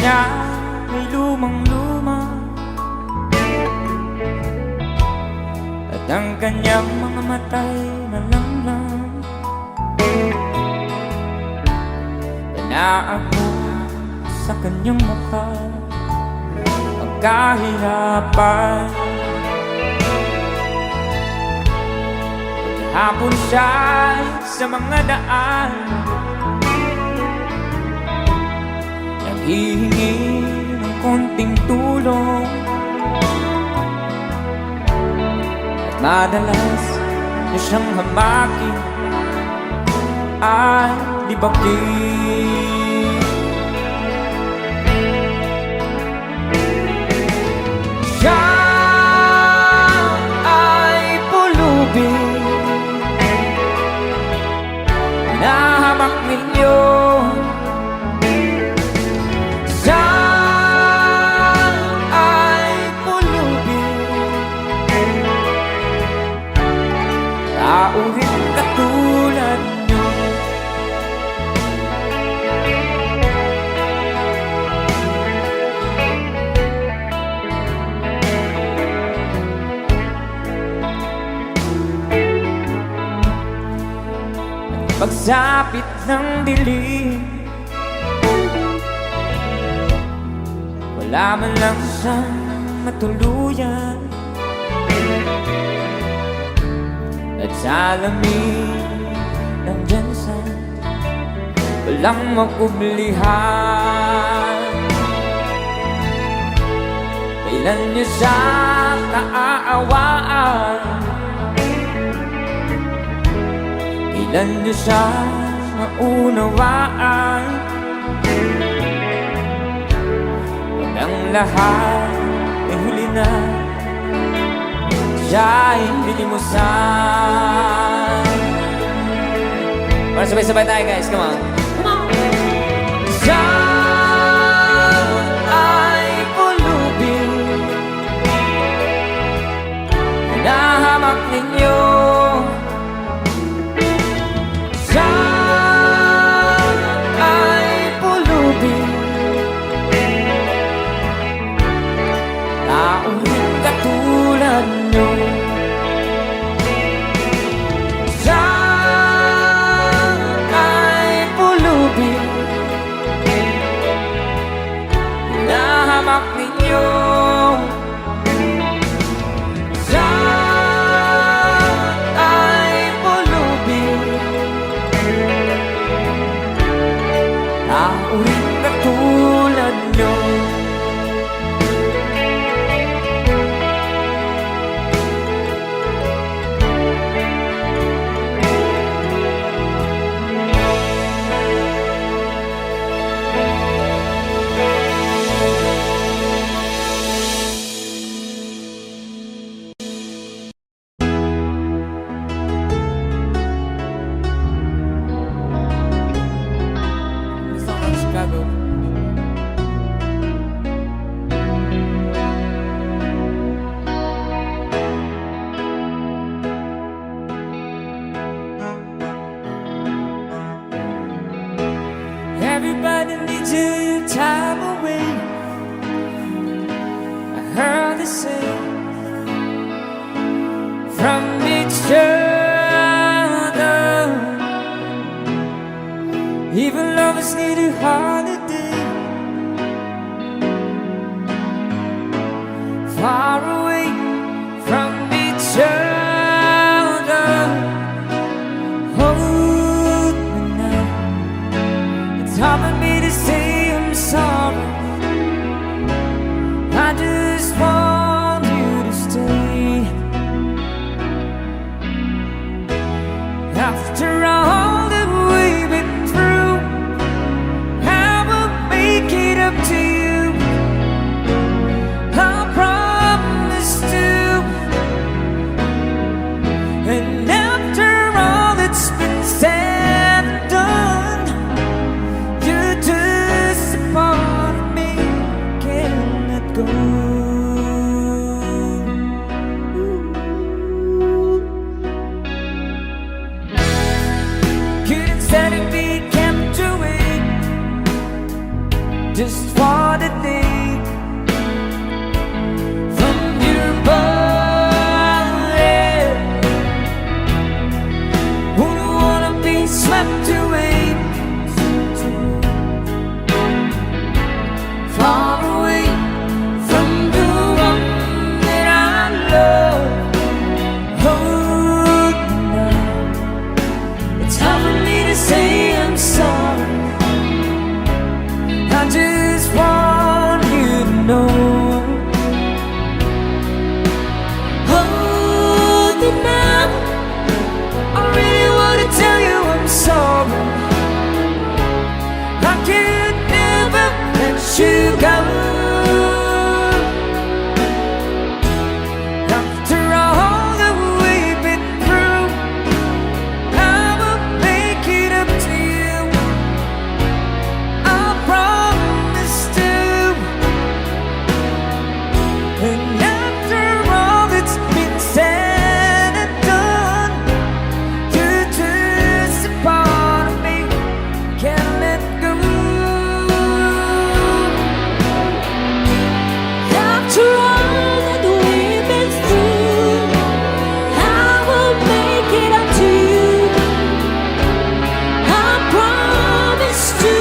niya ay lumang-luma, at ang kanyang mga matay malamlam. Panaako sa kanyang mukha ang kahirapan. Maghapon siya sa mga daan, naghihingi ng konting tulong, at madalas na siyang hamakin at libakin. Siya ay pulubin, nahamak ninyo. Siya ay pulubin, tao rin katulad nyo. Pagsapit ng dilim, wala man lang siyang matuluyan, at sa lamig ng Jensen walang makublihan. Kailan niya siya kaaawaan, kailan niyo siya maunawaan, pag ang lahat ay huli na, siya ay lilimusan. Para sabay-sabay tayo guys, come on. Siya ay pulubin, nahamak ninyo. Siya ay pulubin, tao rin katulad nyo. Siya ay pulubin, nahamak ninyo. Siya ay pulubin, tao rin katulad nyo. Chicago. Everybody needs your time away, I heard they say, from each other. Even lovers need a holiday, far away from each other. Hold me now, it's hard for me to say I'm sorry. I just want you to stay. After all that we've been through, I will make it up to you, I promise to. And after all that's been said and done, you're just a part of me, can't let go. Couldn't said it be kept away just for have to wait far away from the one that I love. Oh, no. It's hard for me to say I'm sorry. I just want you to know. Oh, that now I really want to tell you I'm sorry. I could never let you go. After all that we've been through, I will make it up to you. I promise to. And after all that's been said and done, you're just a part of me, can't let go. After all that we've been through, I will make it up to you. I promise to.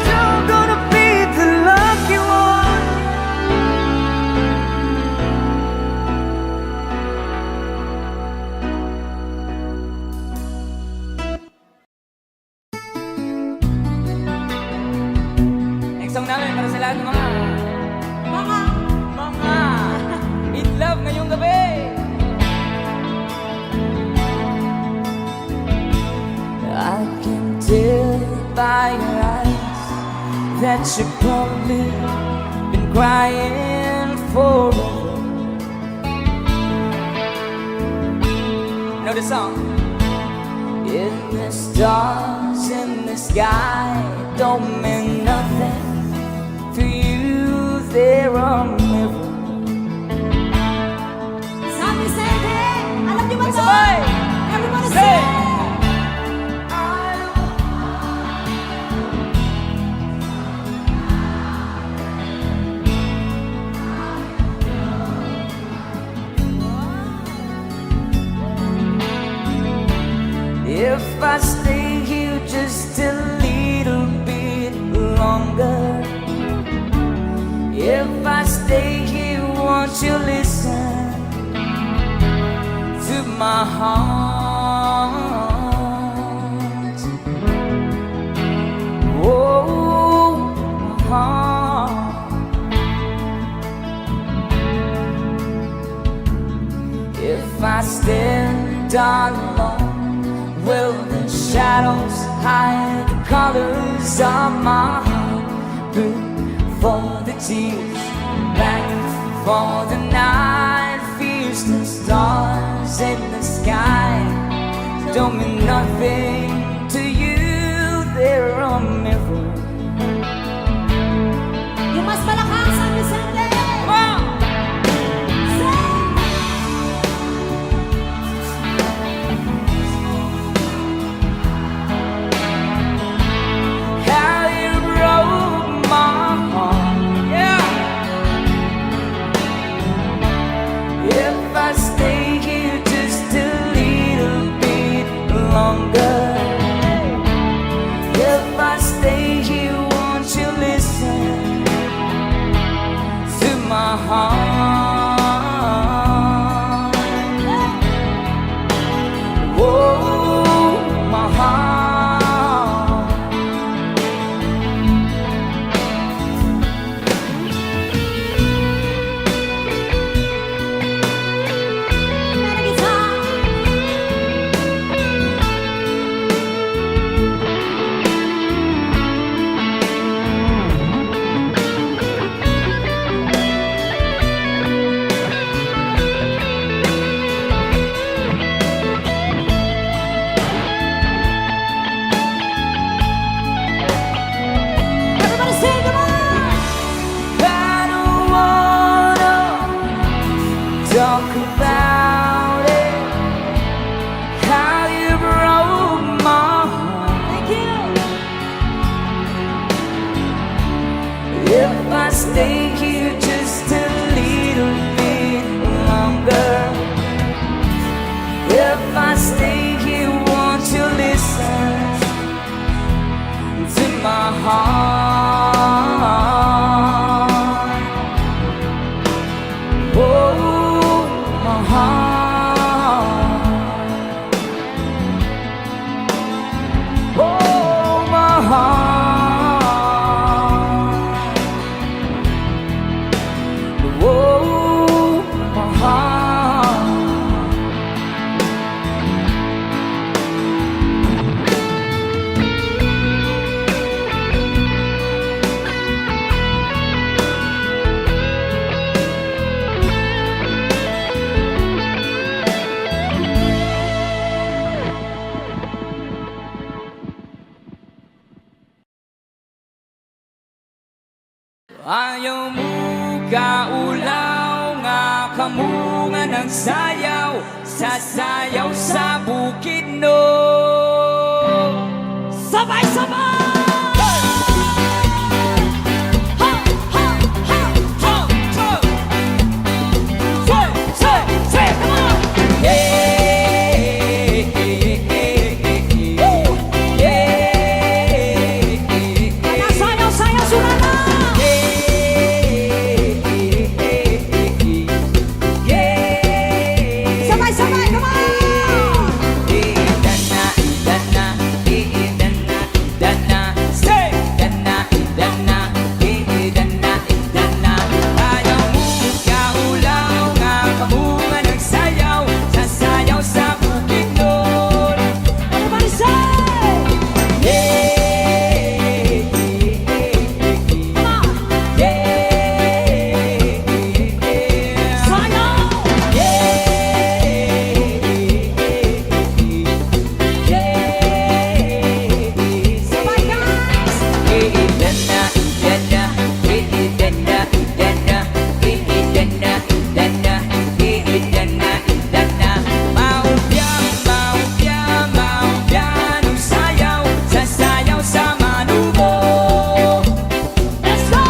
You're gonna be the lucky one. Next song namin para sa lahat ng mga in love ngayong gabi. I can tell by your eyes that you've probably been crying forever. Know the song? If the stars in the sky don't mean nothing to you, they're a mirror. Sabi sa alam niyo ba May ito? sabay! Everybody Say! say! If I stay here just a little bit longer, if I stay here, won't you listen to my heart? Oh, my heart. If I stand alone, will the shadows hide the colors of my heart? Good for the tears, back for the night, fears the stars in the sky don't mean nothing to you, they're a mirror. Yung mas malakas, San Vicente! Wow! Say! How you broke my heart, yeah. talk about it, how you broke my heart. Thank you. If I stay here just a little bit longer, if I stay here, won't you listen to my heart? Oh, my heart. Oh, my heart. Oh, my heart. Ayaw mo kaulaw nga kamo nga nagsayaw, sasayaw sa bukid no. Sabay-sabay! Ha! Ha! Ha! Ha! Come on! Sayaw-sayaw, Surana! Sabay-sabay, come on! Everybody say! Come on! Sayaw! Sabay, guys! Let's go!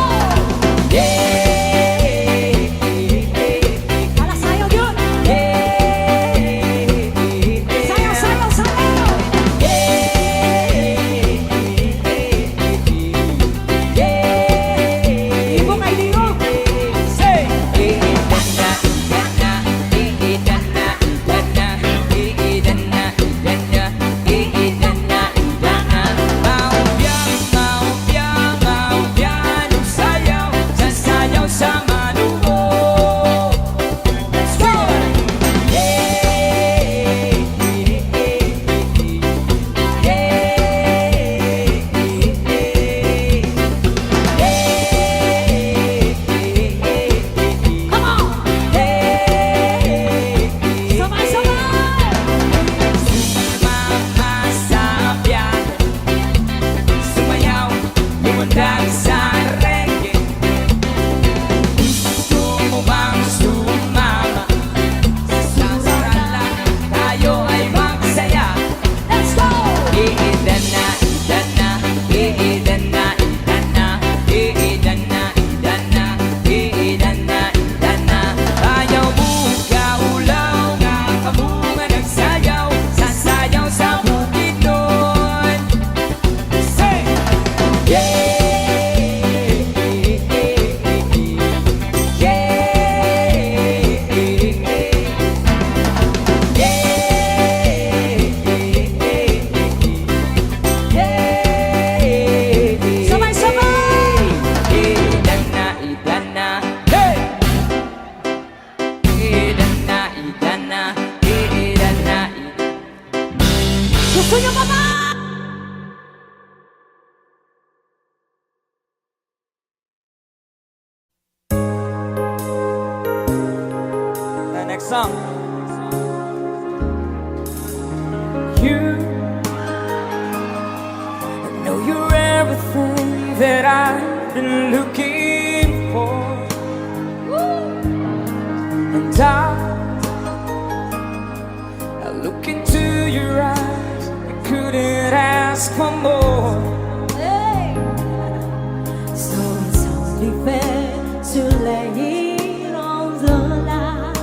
Ala, sayaw yun! Sayaw, sayaw, sayaw! Ibo kay Lino! Let's go! Come on! Sabay-sabay! Sumayaw, lumundag sa reggae. Gusto mo bang sumama? Sa sala, tayo ay magsaya. Let's go! Iidan na, idan na, iidan na, idan na, iidan na, idan na, iidan na, idan na. Ayaw mo kaulaw nga kamo nga nagsayaw, sasayaw sa bukid nun. Say! Sabay-sabay! Idan na, idan na, hey! Idan na, idan na, idan na, Gusto nyo pa ba? The next song. You, I know you're everything that I've been looking for. And hypnotized. I look into your eyes, I couldn't ask for more. Hey. So it's only fair to lay it on the line.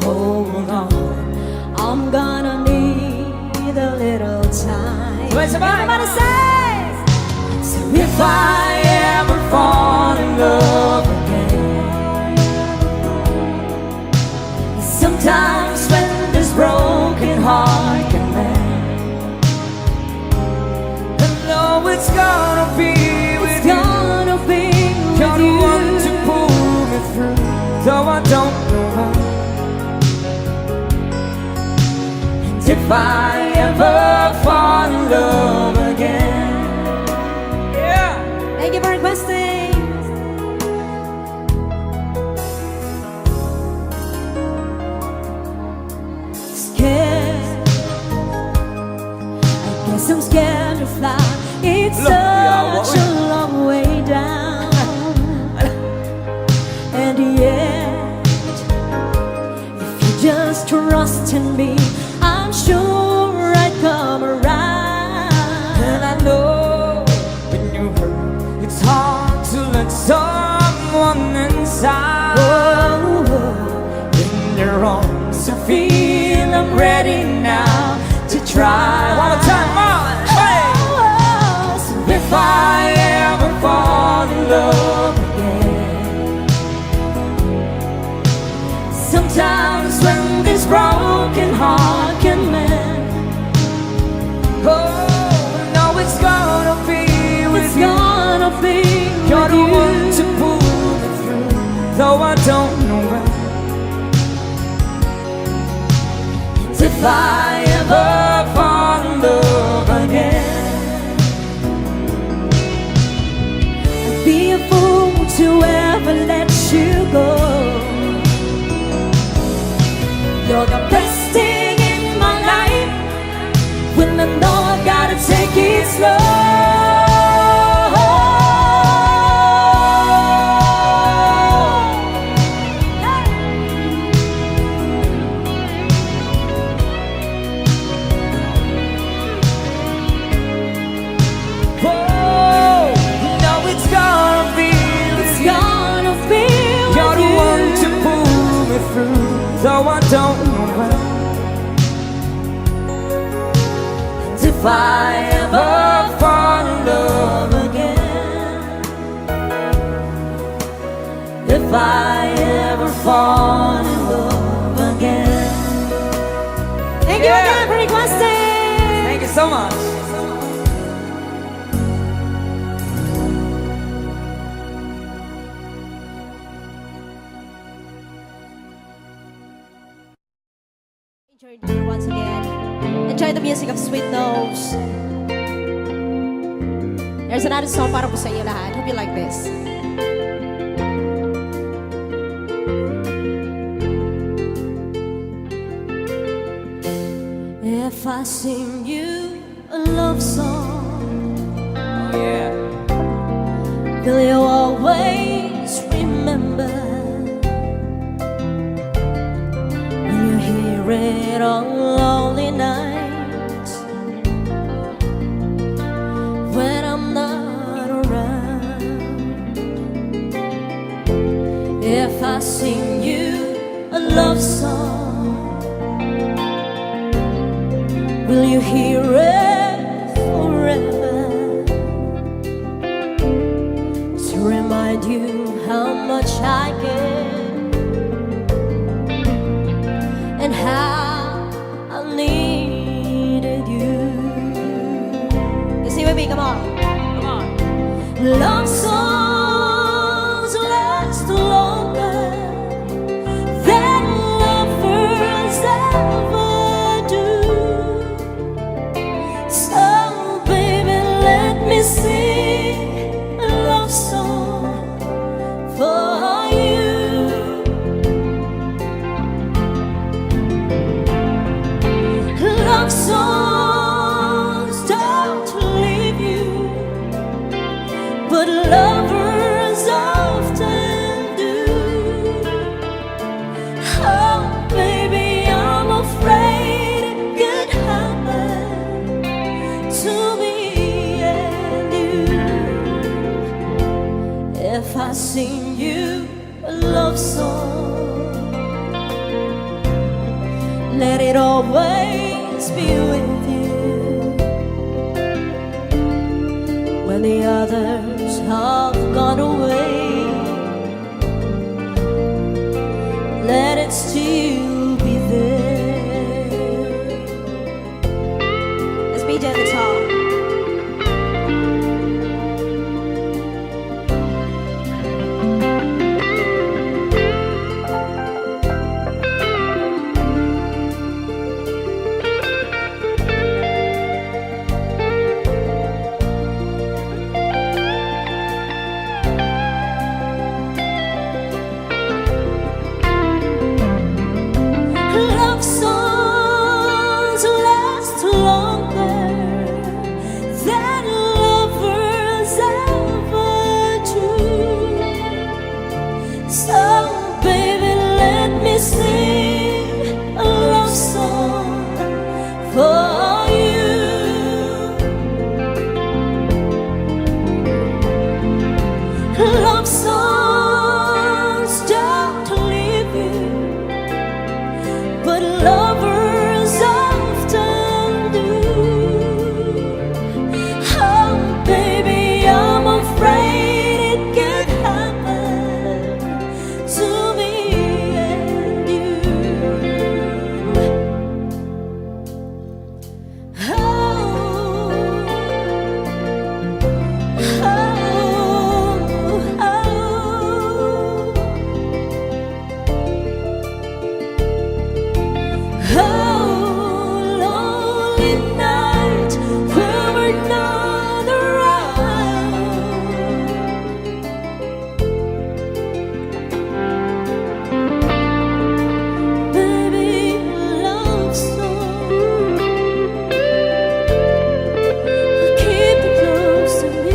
Hold on, I'm gonna need a little time. Wait, Everybody say, So if I ever fall in love again, sometimes when this broken heart can mend, I know it's gonna be with it's you. gonna be You're with the one to you. pull me through, though I don't know how. And if I ever fall in love again, yeah. Thank you for requesting. Scared, I guess I'm scared to fly. It's Look, yeah, such a long way down, and yet, if you just trust in me, I'm sure I'd come around. And I know when you hurt, it's hard to let someone inside. Oh, In your arms, I feel I'm ready now to try. One more time, on. Hey! So if I ever fall in love again, sometimes when this broken heart can mend, oh, no, it's gonna be with it's you. gonna be You're with the you. one to pull me through, though I don't know when. If I ever fall in love again, I'd be a fool to ever let you go. You're the best thing in my life, when I know I gotta take it slow. oh, you know it's gonna be with It's you. gonna be You're with the you. one to pull me through, though I don't know when. And if I ever fall in love again, if I ever fall in love again. Thank you Yeah. again for requesting. Thank you so much. Enjoy dinner once again. Enjoy the music of Sweet Nose. There's another song para po sa iyo lahat. Hope you like this. If I sing you a love song, Oh, yeah. will you always remember? Will you hear it on lonely nights when I'm not around? If I sing you a love song, will you hear it forever? To remind you how much I care and how sing you a love song. Let it always be with you when the others have gone away. Let it still be there. Let's be at the top. Love songs last longer than lovers ever do. So, baby, let me sing a love song for you. Love songs don't leave you, but lovers often do. Oh, baby, I'm afraid it can happen to me and you. Oh, oh, oh. Oh, lonely night when we're not around. Baby, love song, keep it close to me.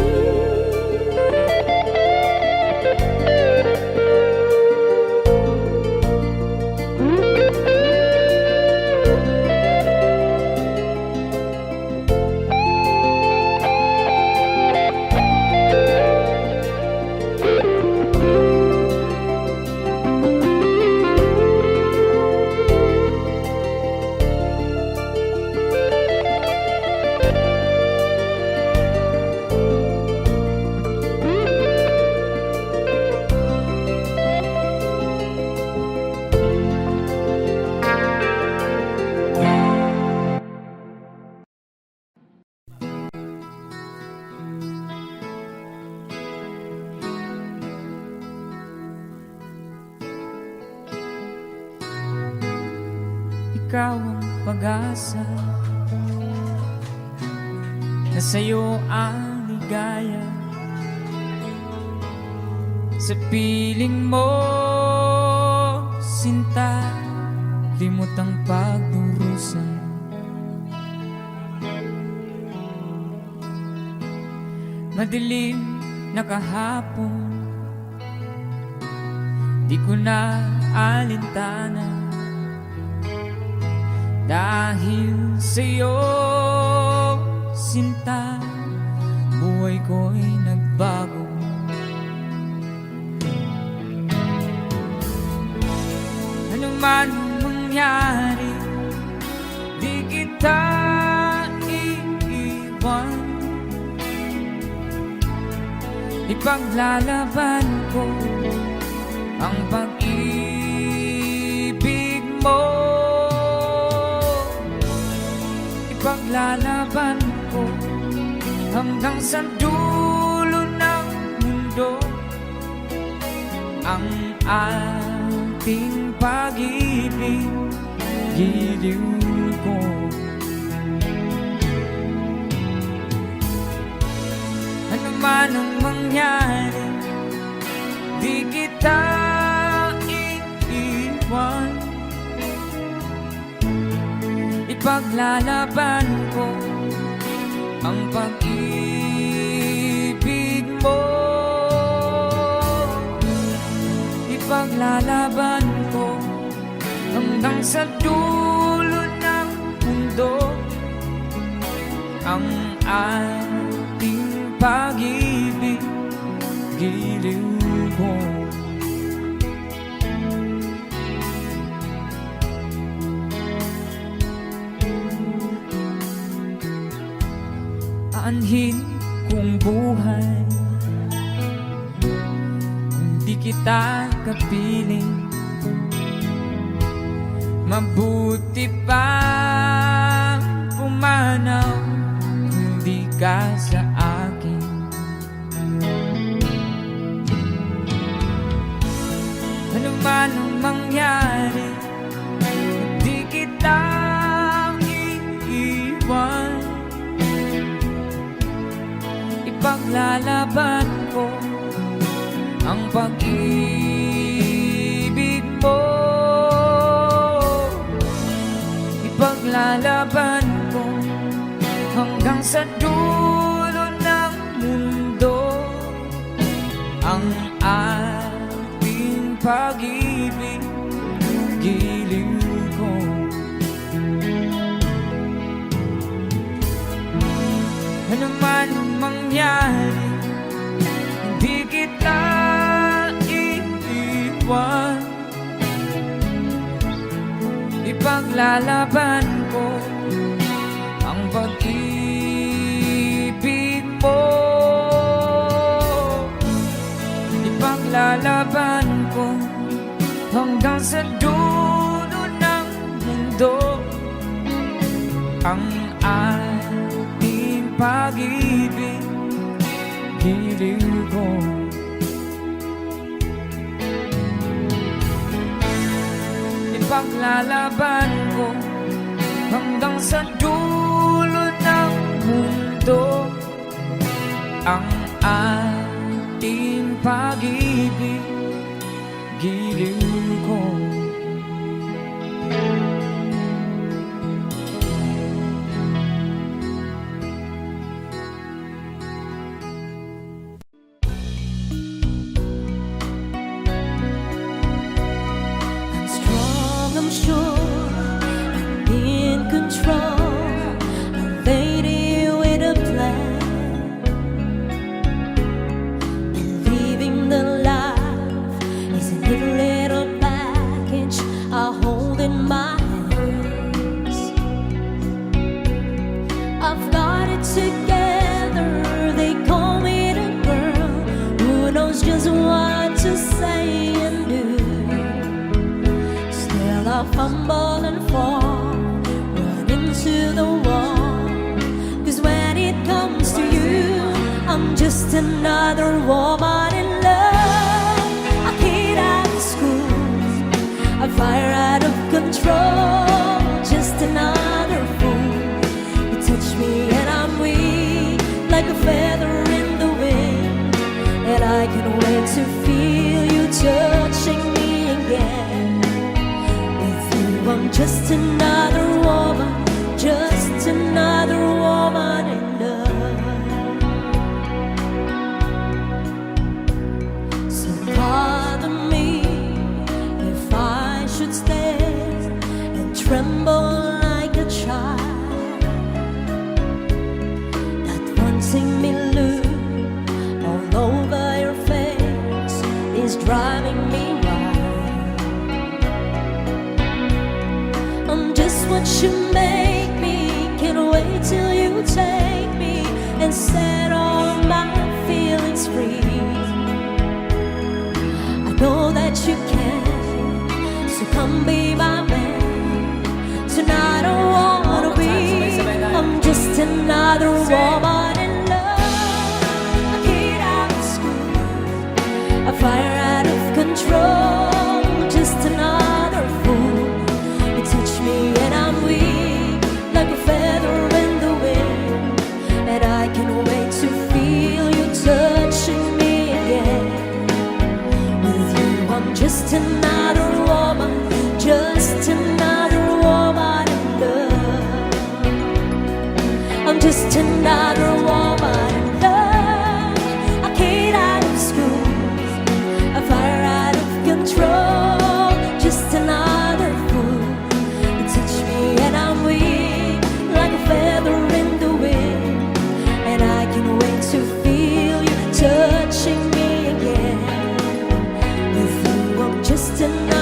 Ikaw ang pag-asa na sa'yo ang ligaya. Sa piling mo, sinta, limot ang pagdurusa. Madilim na kahapon, di ko na alintana. Dahil sa'yo, sinta, buhay ko'y nagbago. Ano man mangyari, di kita iiwan. Ipaglalaban ko ang pag-ibig mo. Ipaglalaban ko hanggang sa dulo ng mundo ang ating pag-ibig, giliw ko. Ano man ang mangyari, di kita iiwan. Ipaglalaban ko ang pag-ibig mo. Ipaglalaban ko hanggang sa dulo ng mundo ang ating pag-ibig, giliw ko. aanhin kong buhay kung di kita kapiling. Mabuti pang pumanaw kung di ka sa akin. Ano man ang mangyari, di kita iiwan. Ipaglalaban ko ang pag-ibig mo. Ipaglalaban ko hanggang sa dulo ng mundo ang ating pag-ibig, giliw ko. Ano man ang mangyari, hindi kita iiwan. Ipaglalaban ko ang pag-ibig mo. Ipaglalaban ko hanggang sa dulo ng mundo ang ating pag-ibig, giliw ko. Ipaglalaban ko hanggang sa dulo ng mundo ang ating pag-ibig, giliw ko. I'm sure I'm in control. A lady with a plan, believing the life is a little package I hold in my hands. I've got it together. They call me the girl who knows just what to say and do. I fumble and fall, run into the wall. 'Cause when it comes to you, I'm just another woman in love. A kid out of school, a fire out of control, just another fool. You touch me and I'm weak, like a feather in the wind. And I can't wait to feel you touching me again. I'm just another woman, just another woman in love. So pardon me if I should stay and tremble like a child. That wanting me loose all over your face is driving me wild. I'm just what you make me. Can't wait till you take me and set all my feelings free. I know that you can, so come be my man. Tonight I wanna be. I'm just another woman in love. A kid out of school, a fire out of control, just another fool. Touch me and I'm weak, like a feather in the wind. And I can't wait to feel you touching me again. With you I'm just another woman, just another woman in love. I'm just another woman in love. A kid out of school, a fire out of control, just another fool. And I'm weak, like a feather in the wind. And I can't wait to feel you touching me again. With you I'm just another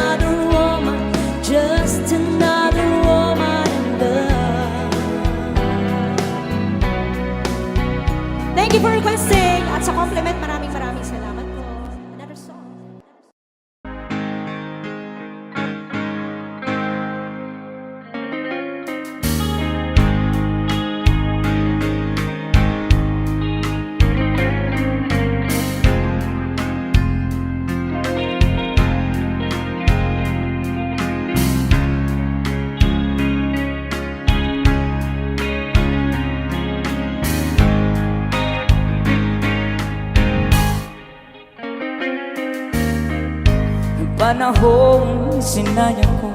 panahong sinayang ko.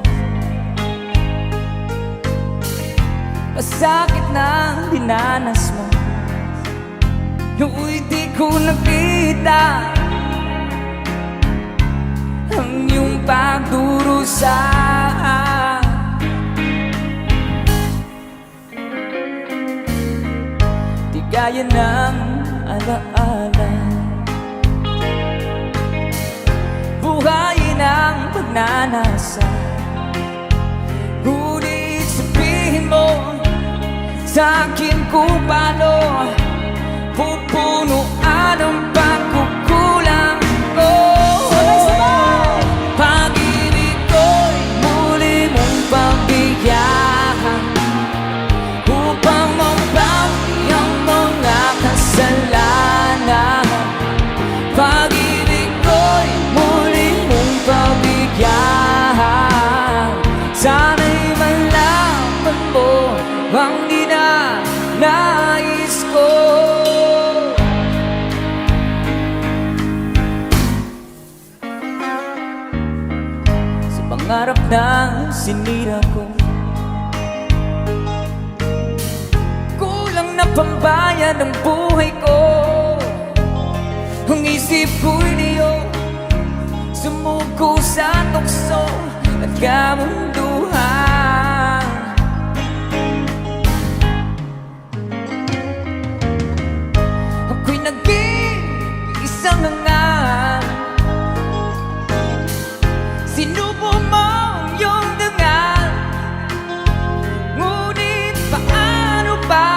Masakit na dinanas mo, nooy di ko nakita ang iyong pagdurusa. Di gaya ng alaala, buhayin ang pagnanasa. Ngunit sabihin mo sa akin kung paano pupunuan ang pagkukulang ko. Sabay-sabay! Pag-ibig ko'y muli mong pagbigyan upang mabawi ang mga kasalanan. Pag-ibig ko'y muli mong pagbigyan. Sana'y malaman mo ang nais ko. Sa pangarap na sinira ko, kulang na pambayad ang buhay ko. Ang isip ko'y diyo, sumuko sa tukso at kamunduhan. Ako'y naging isang hangal, sinubo mo ang iyong dangal. Ngunit paano ba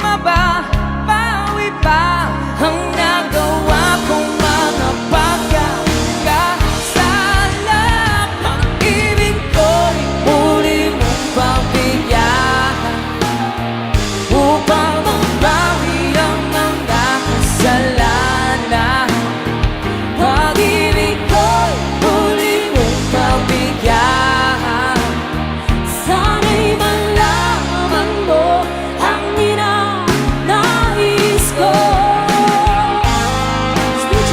mababawi pa ang nagawa kong mga pagkakasala? Pag-ibig ko'y muli mong pagbigyan upang mabawi ang mga kasalanan. Pag-ibig ko'y muli mong pagbigyan. Sana'y malaman mo ang ninanais ko. DJ!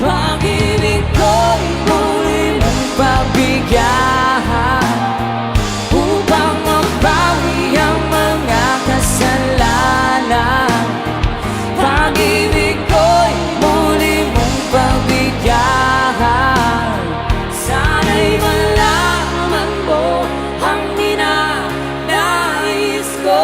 Pag-ibig ko'y muli mong pagbigyan upang mabawi ang mga kasalanan. Pag-ibig ko'y muli mong pagbigyan. Sana'y malaman mo ang ninanais ko.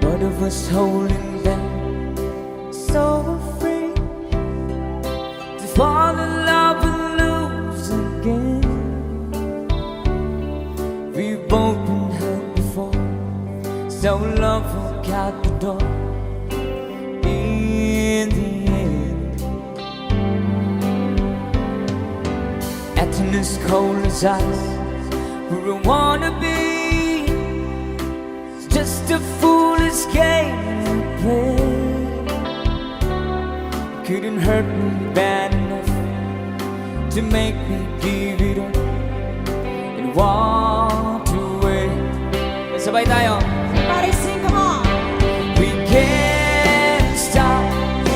One of us holding back, so afraid to fall in love and lose again. We've both been hurt before, so love walked out the door in the end. Acting as cold as ice, where I wanna be. Just a foolish game to play. Couldn't hurt me bad enough to make me give it up and walk away. Sabay tayo. Everybody sing, come on! We can't stop, the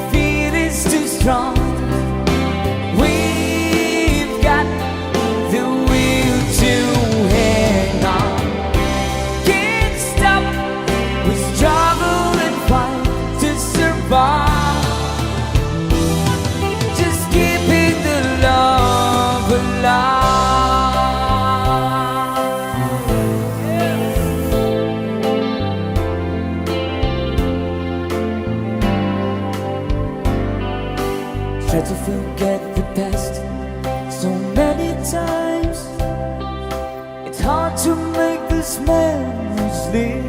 feeling's too strong. We've got the will to hang on. Struggle and fight to survive. Just Try to forget the past so many times. It's hard to make this memories live.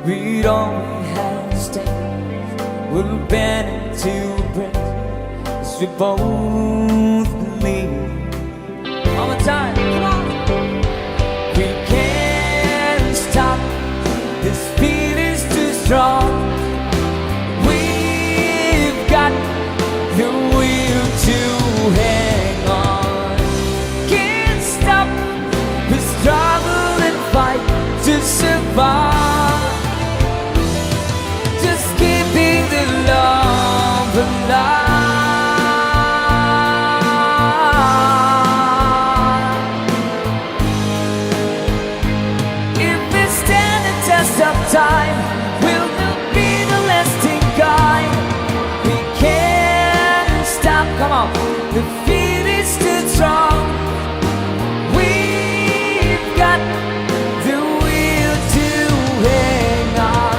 Read all we have to stay. We'll bend into a breath as we both believe. One more time, come on. We can't stop. This beat is too strong. We've got the will to hang on. Can't stop. We struggle and fight to survive. Just keeping the love alive. If we stand the test of time, we'll be the lasting guide. We can't stop, come on. The feet is too strong. We've got the will to hang on.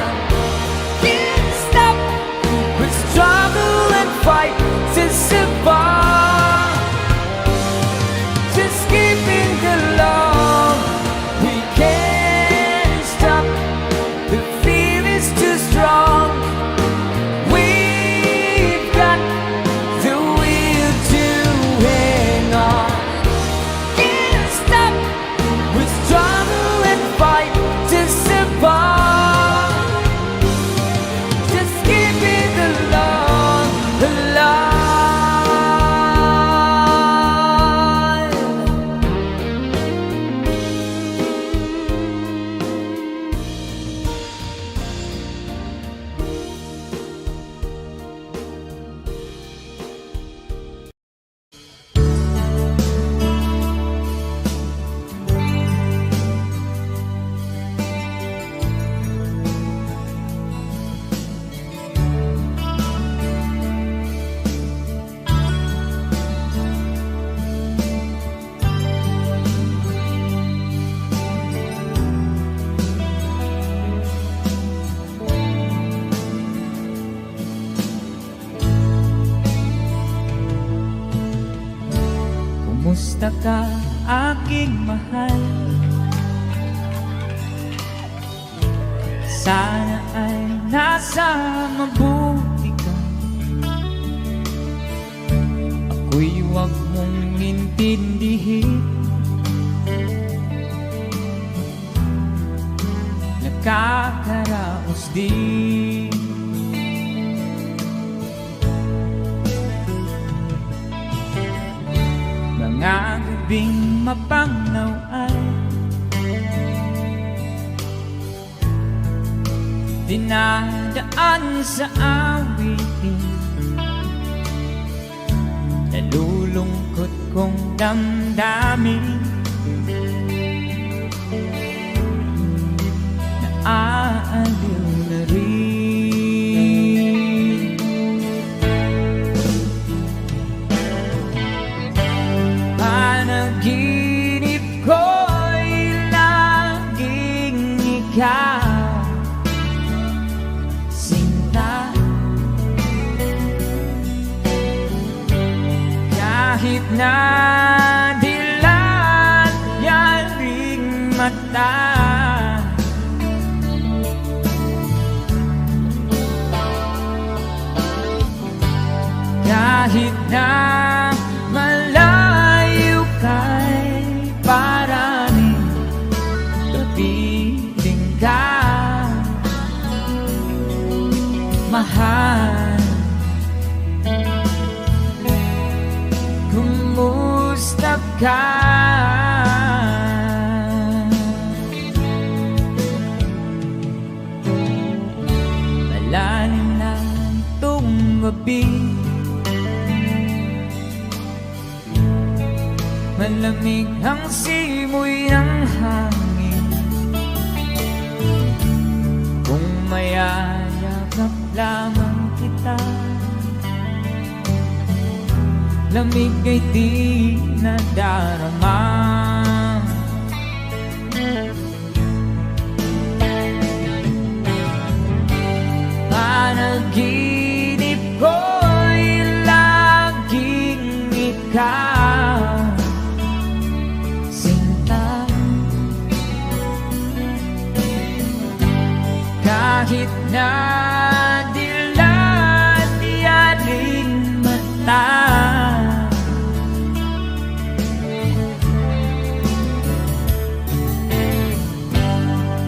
Can't stop. We struggle and fight to survive. Just keeping the love. We can't stop. The feel is too strong. We've got the will to hang on. Can't stop. We struggle and fight to survive. Just keeping the love alive. Kumusta ka, aking mahal? Sana ay nasa mabuti ka. Ako'y huwag mong intindihin. Nakakaraos din. Mga gabing mapangnaw ay dinadaan sa awitin. Nalulungkot kong damdamin. Naaaliw na rin. Panaginip ko'y laging ikaw, sinta. Kahit na dilat yaring mata, kahit na malayo kay paraning kapiling ka, mahal. Kumusta ka? Malalim na itong gabi, malamig ang simoy ng hangin. Kung mayayakap lamang kita, lamig ay di nadarama. Panaginip ko'y laging ikaw, sinta. Kahit na dilat yaring mata,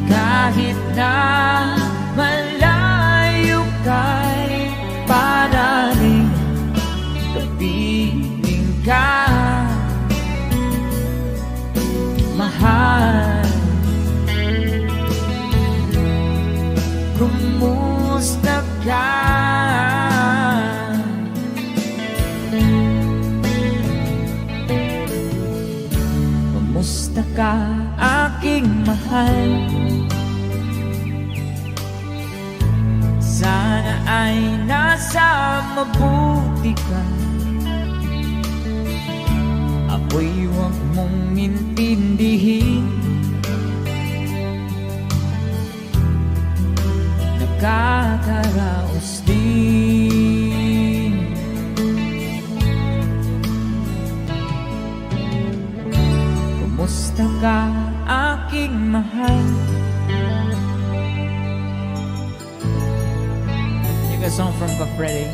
kahit na malayo kay parating kapiling ka, mahal. Kumusta ka? Kumusta ka, aking mahal? Sana ay nasa mabuti ka. Ako'y huwag mong intindihin, nakakaraos din. Kumusta ka, aking mahal? Take a song from Freddy.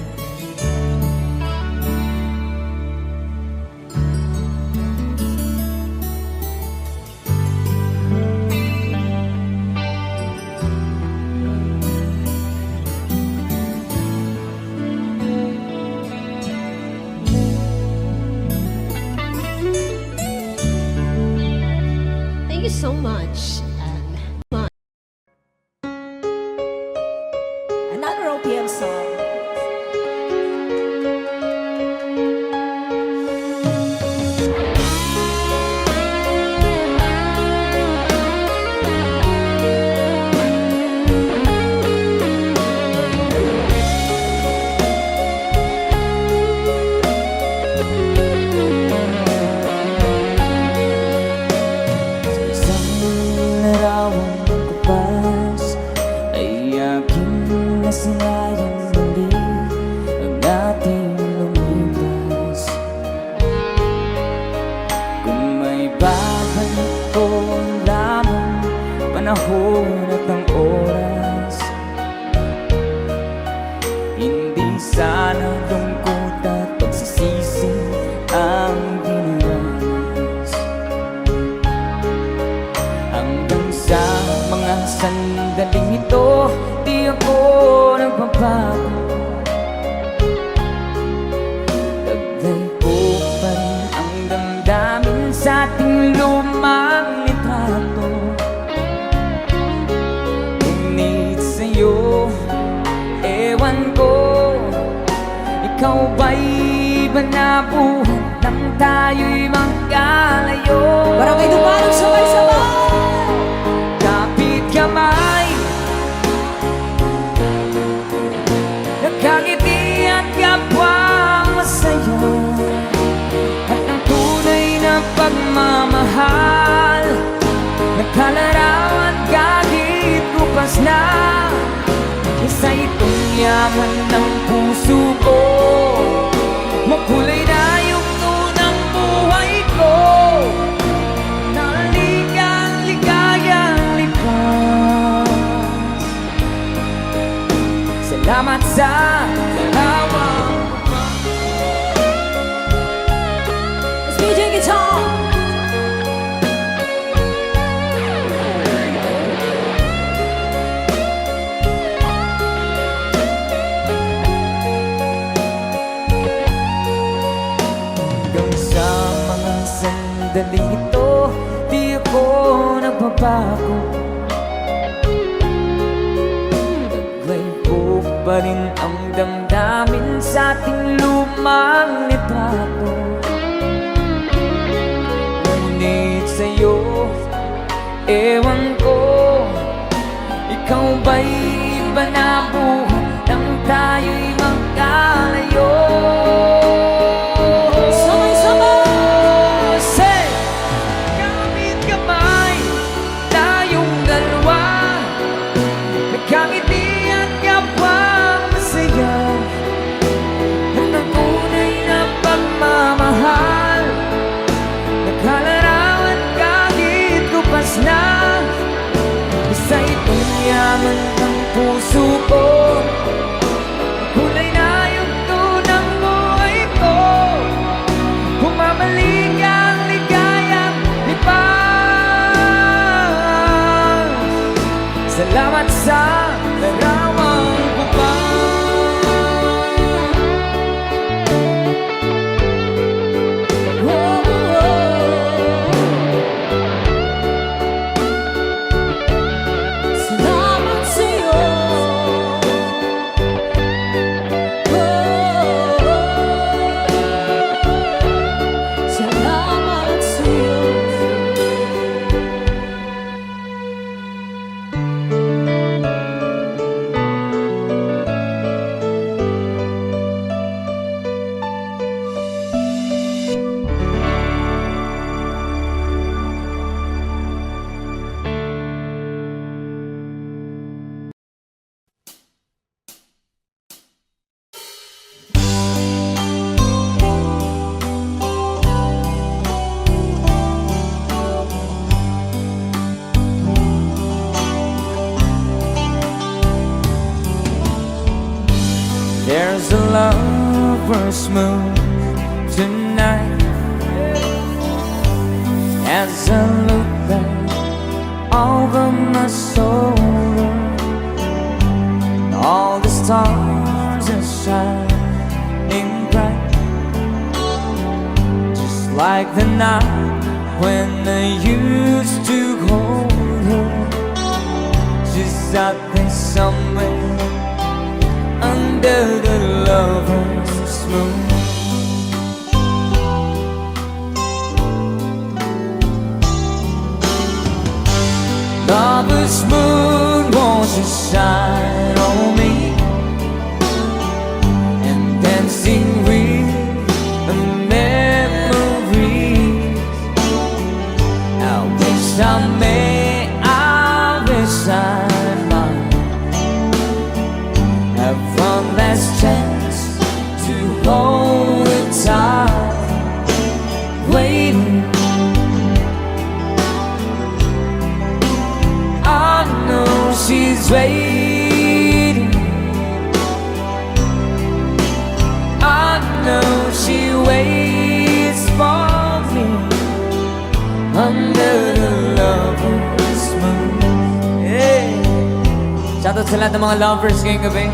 Thank you so much. Another OPM song. Isang larawang kapas ay aking nasinayang muli ang ating lumipas. Kung may babalik ko lamang panahon at ang oras, hindi sana lungkot at pagsisisi ang dinanas. Hanggang sa mga sandaling ito, di ako nagbabago. Taglay ko pa rin ang damdamin sa ating lumang litrato. Ngunit sa'yo, ewan ko, ikaw ba'y iba na buhat nang tayo'y magkalayo? Barangay Dumarang sabay-sabay. Kapit kamay, nakangiti at kapwa masaya, at ang tunay na pagmamahal, nagkalaraw at kahit bukas na, isa itong yaman ng puso ko. Makulay na yugto ng buhay ko, naligang ligayang likas. Salamat sa dalawang Let's DJ guitar. hanggang sa mga sandaling ito, di ako nagbabago. Taglay ko pa rin ang damdamin sa ating lumang litrato. Ngunit sa'yo, ewan ko, ikaw ba'y iba na buhat nang tayo'y magkalayo? pagsubok. Kulay na yugto ng buhay ko. Bumabalik ang ligayang lipas. Salamat sa larawang bubang. Salamat sa'yo. Salamat sa'yo. There's a lover's moon tonight. As I look back over my shoulder, all the stars are shining bright, just like the night when I used to hold her. She's out there somewhere under the lover's moon. Lover's moon, won't you shine on me, and dancing with the memories. I wish I may, I wish I might have one last chance to hold it tight, waiting. I know she's waiting. I know she waits for me under the lover's moon. Yeah. Shoutout sa lahat ng mga lovers ngayong gabi.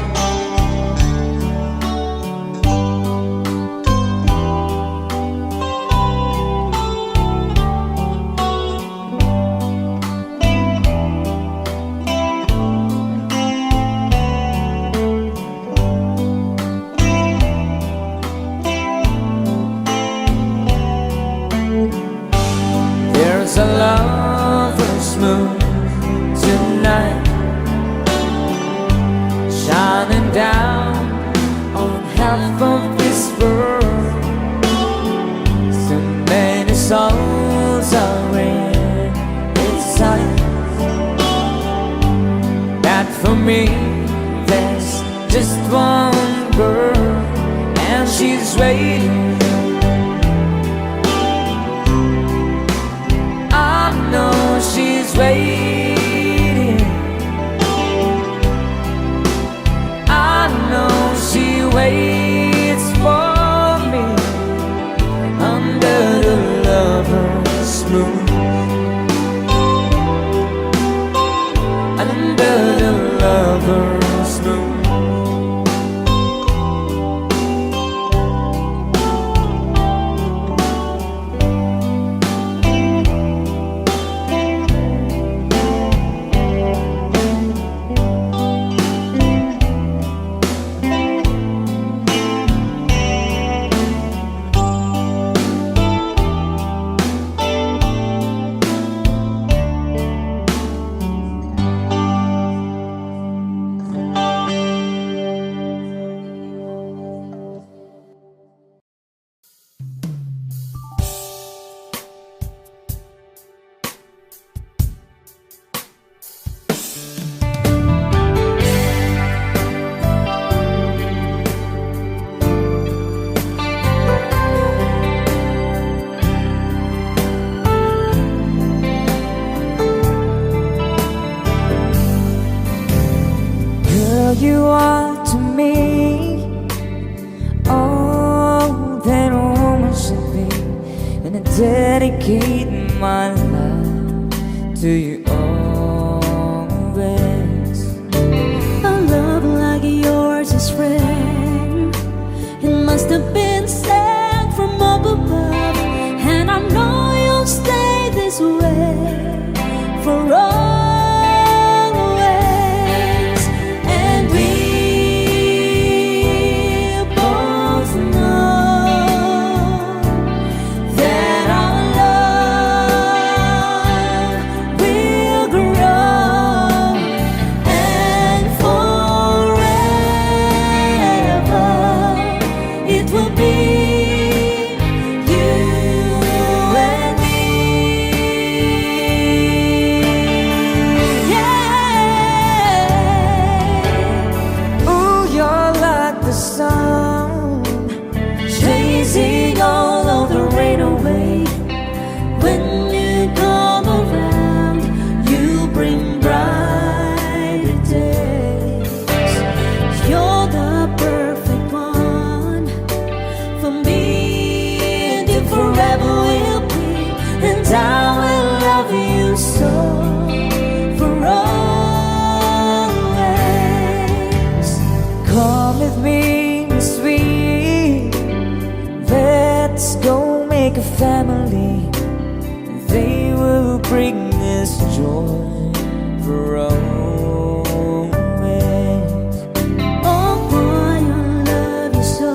There's a lover's moon tonight, shining down on half of this world. So many souls are in its sight, that for me there's just one girl, and she's waiting. I know she's waiting. I know she waits for me under the lover's moon. Under the lover's you are to me all that a woman should be, and I dedicate my life to you always. A love like yours is rare. It must have been sent from up above, and I know you'll stay this way for always. And we both know that our love will grow, and forever it will be you and me. Yeah. Ooh, you're like the sun, Chasing all of the rain away. When you come around, you bring brighter days. You're the perfect one for me, and you forever will be. And I will love you so for always. come with me, sweet. Let's go make a family. They will bring us joy for always. Oh boy, I love you so.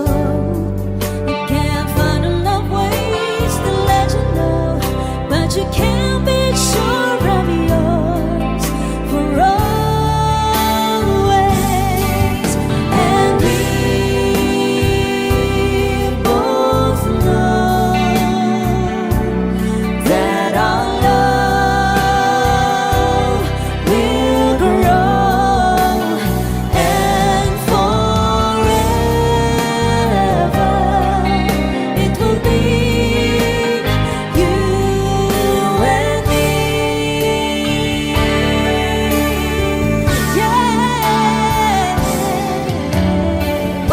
I can't find enough ways to let you know, but you can't be sure I'm yours for always. And we both know that our love will grow, and forever it will be you and me. Yeah.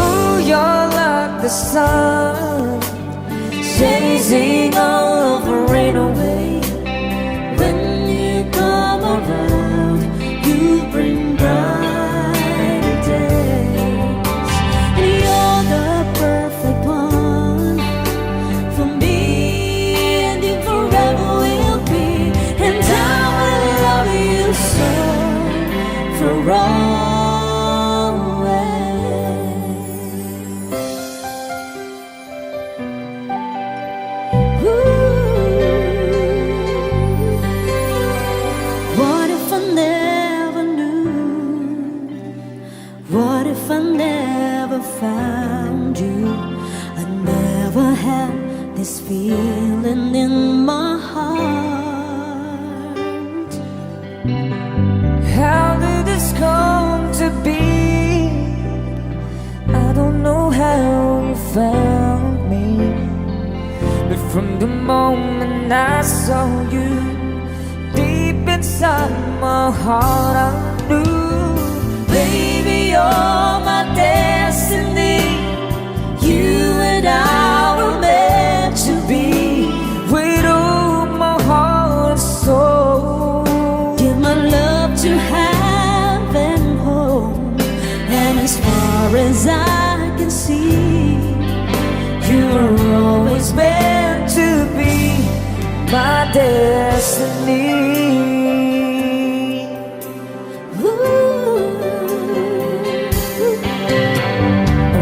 Ooh, you're like the sun, Chasing all of the rain away. When you come around, you bring brighter days. And you're the perfect one for me, and you forever will be. And I will love you so for always. What if I never knew? What if I never found you? I never had this feeling in my heart. how did this come to be? I don't know how you found me, but from the moment I saw you, deep inside my heart I knew, baby, you're my destiny. You and I were meant to be. With all my heart and soul, Give my love to heaven home, and as far as I can see, you're always meant to be my destiny.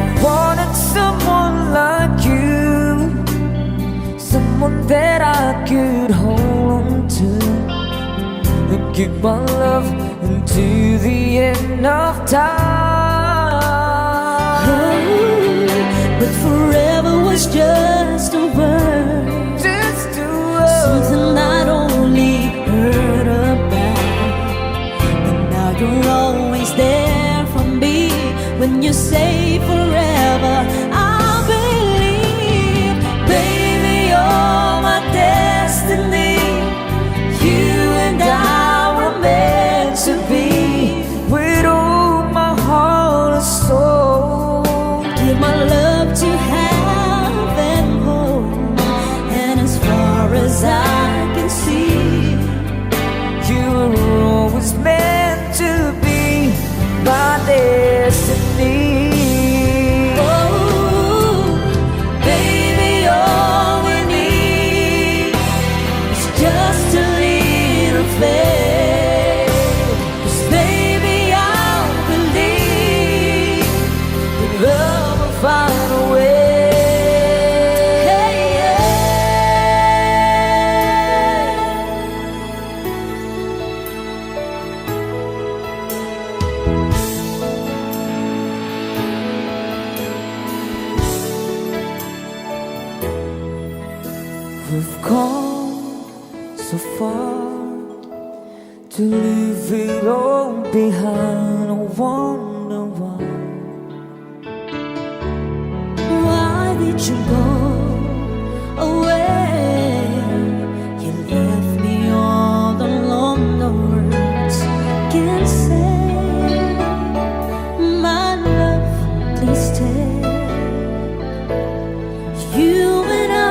I wanted someone like you, someone that I could hold on to, and give my love until the end of time. but forever was just a word, Just do something I'd only heard about. But now you're always there for me. When you say forever, I believe, baby, you're my destiny. You and I were meant to be. with all my heart We've come so far to leave it all behind. I wonder why. Why did you go away? You left me all alone, no words can say. My love, please stay. You and I,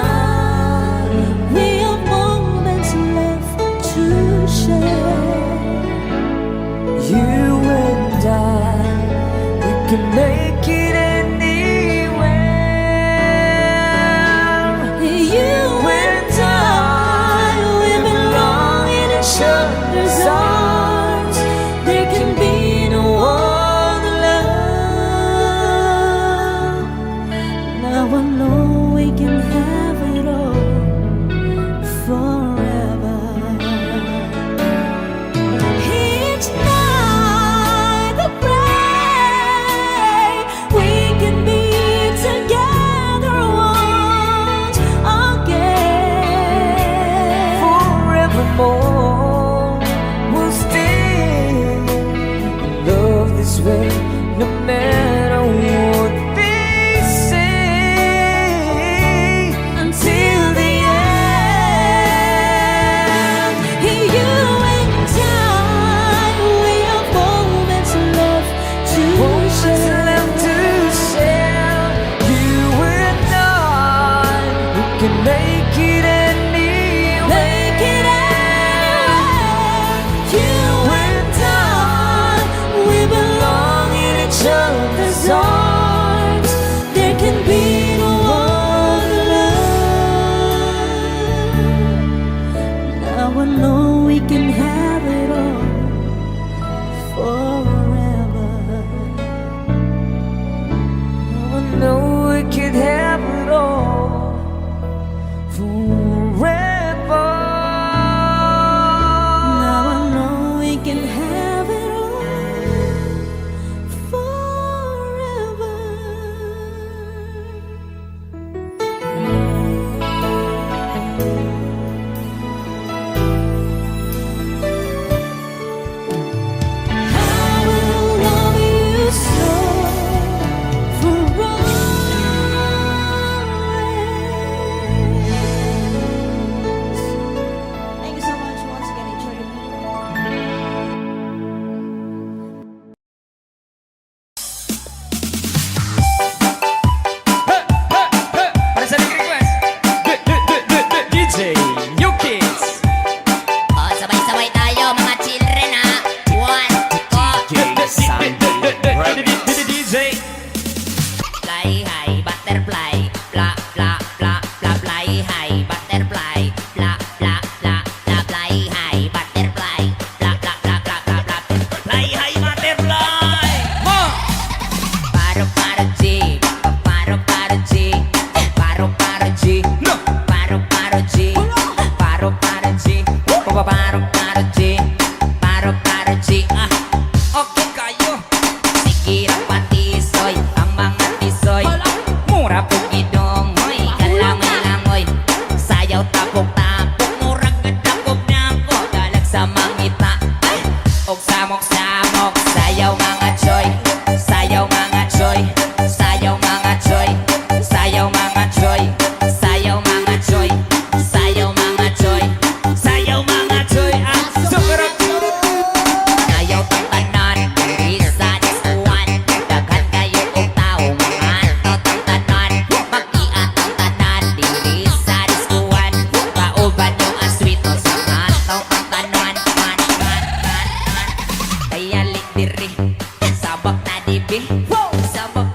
we have moments left to share. You and I, we can make it anywhere. You and I, we belong in each other's arms. There can be no other love. Now I know we can have it all forever. Each night I pray we can be together once again. Forevermore, we'll stay in love this way, no matter what they say, until the end. You and I, we have moments left to Moments share. left to share. You and I, we can make it anywhere. Make it anywhere. You and I, we belong in each other's arms. There can be no other love. Now I know we can have it all forever. I know we could have it all forever. Now I know we can have it all forever. I will love you so for always. Thank you so much once again. Enjoy your meal. Para sa big request, DJ New Kids. O, sabay-sabay tayo mga children ha. One, DJ fly high, butterfly, blah, blah, blah, blah, fly high, butterfly, blah, blah, blah, blah, fly high, butterfly, blah, blah, blah, blah, blah, blah, fly high, butterfly. Paro, paro, G, paro, paro, G, paro, paro, G, No. paro, paro, G, paro, paro, G, paro, paro, G, paro, paro, G, Okay kayo. Sikira pati soy, ang mga tisoy. Mura po gidongoy, kalangoy-langoy. Sayaw tapok-tapok, murag gadapog-napok. Dalag sa mangita, ay, og samok-samok. Sayaw mga choy, sayaw mga choy, sayaw mga choy, sayaw mga choy, sayaw mga choy, sayaw mga choy, sayaw mga choy. Sukarap. Ayaw tang tanan, isa diskuan. Daghan kayo kung tao, mga anto tang tanan. Mag-iat ang tanan, diri sa diskuan. Kauban yung aswito sa anto ang tanan. Kaya lik diri, sabak na dibi, sabak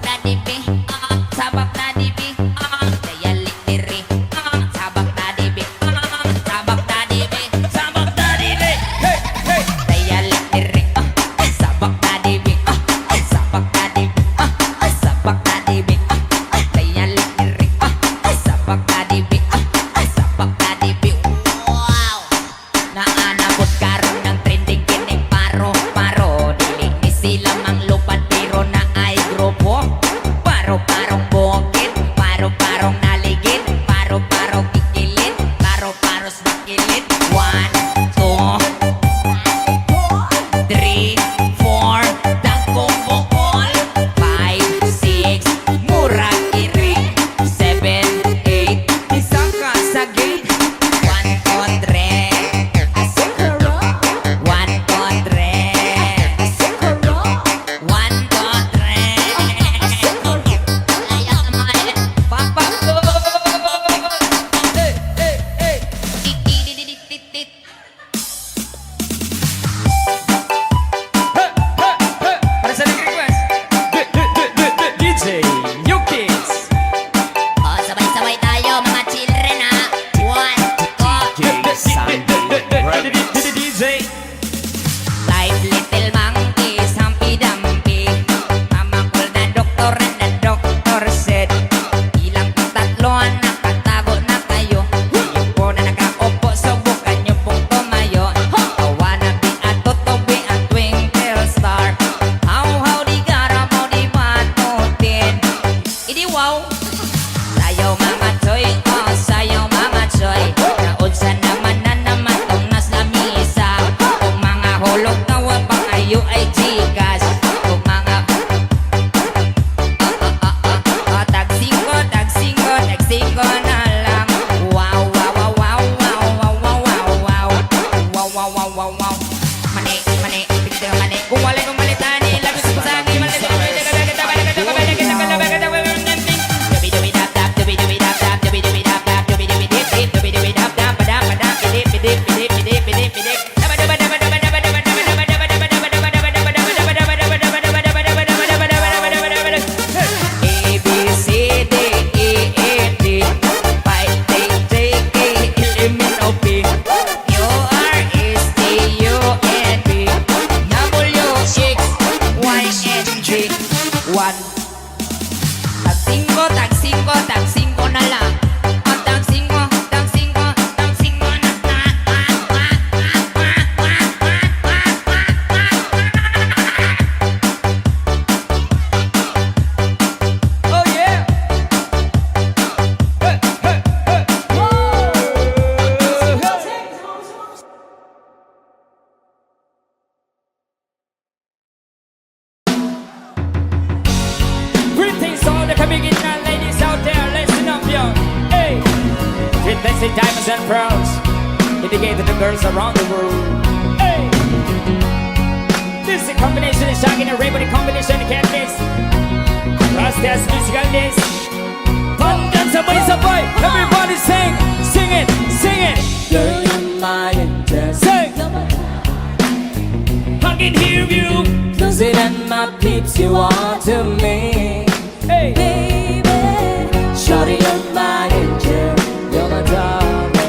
gilid 1, 2, 3, 4 dagkong bukol 5, 6 murag kiri 7, 8 isa ka sa gate 1, 2, 3 Sikaro, 1, 2, 3 sikaro, 1, 2, 3 Ayak naman Papa ko Tit-tit-tit-tit-tit Para sa nag-request DJ Yukis. Oh, sabay-sabay tayo mga children ha 1, 2 DJ. Like little monkeys, humpy-dumpy Mamakul na doktor and the doctor said Ilang tatlo ang nakatago na kayo Kayo po na nakaupo, subukan niyo pong tumayo Wannabe at tutubi at twinkle star How di garamaw di matutin Idi wow Sayaw mga choy, oh sayaw mga choy Naunsa naman na naman tong nasa misa Kung mga hulog na wapang ayo ay chikas Kung mga tagsingo na lang Wow, wow, wow, wow, wow, wow, wow, wow, wow Wow, wow, wow, wow, wow Mani, pigil mani Kung wala'y kumalita nila gusto ko sa akin Mali, A, B, C, D, E, F, G 5, 6, 7, 8, 11, O, P Q, R, S, T, U, N, V W, X, Y, and Z 1 Tag-5 na lang tag-5 na Oh yeah. Greetings to all the Caribbean ladies out there, listen up, yo. Hey, with fancy diamonds and pearls, dedicated to the girls around the world. Hey, this is a combination of shocking and rainbow, the combination of cat mix. Rastas musical days. Fun dance away, boy. Everybody sing, sing it, sing it. Girl, you're my angel. Sing. I can hear you. Close it and my peeps, you are to me. Hey, baby. shawty, you're my angel. You're my darling.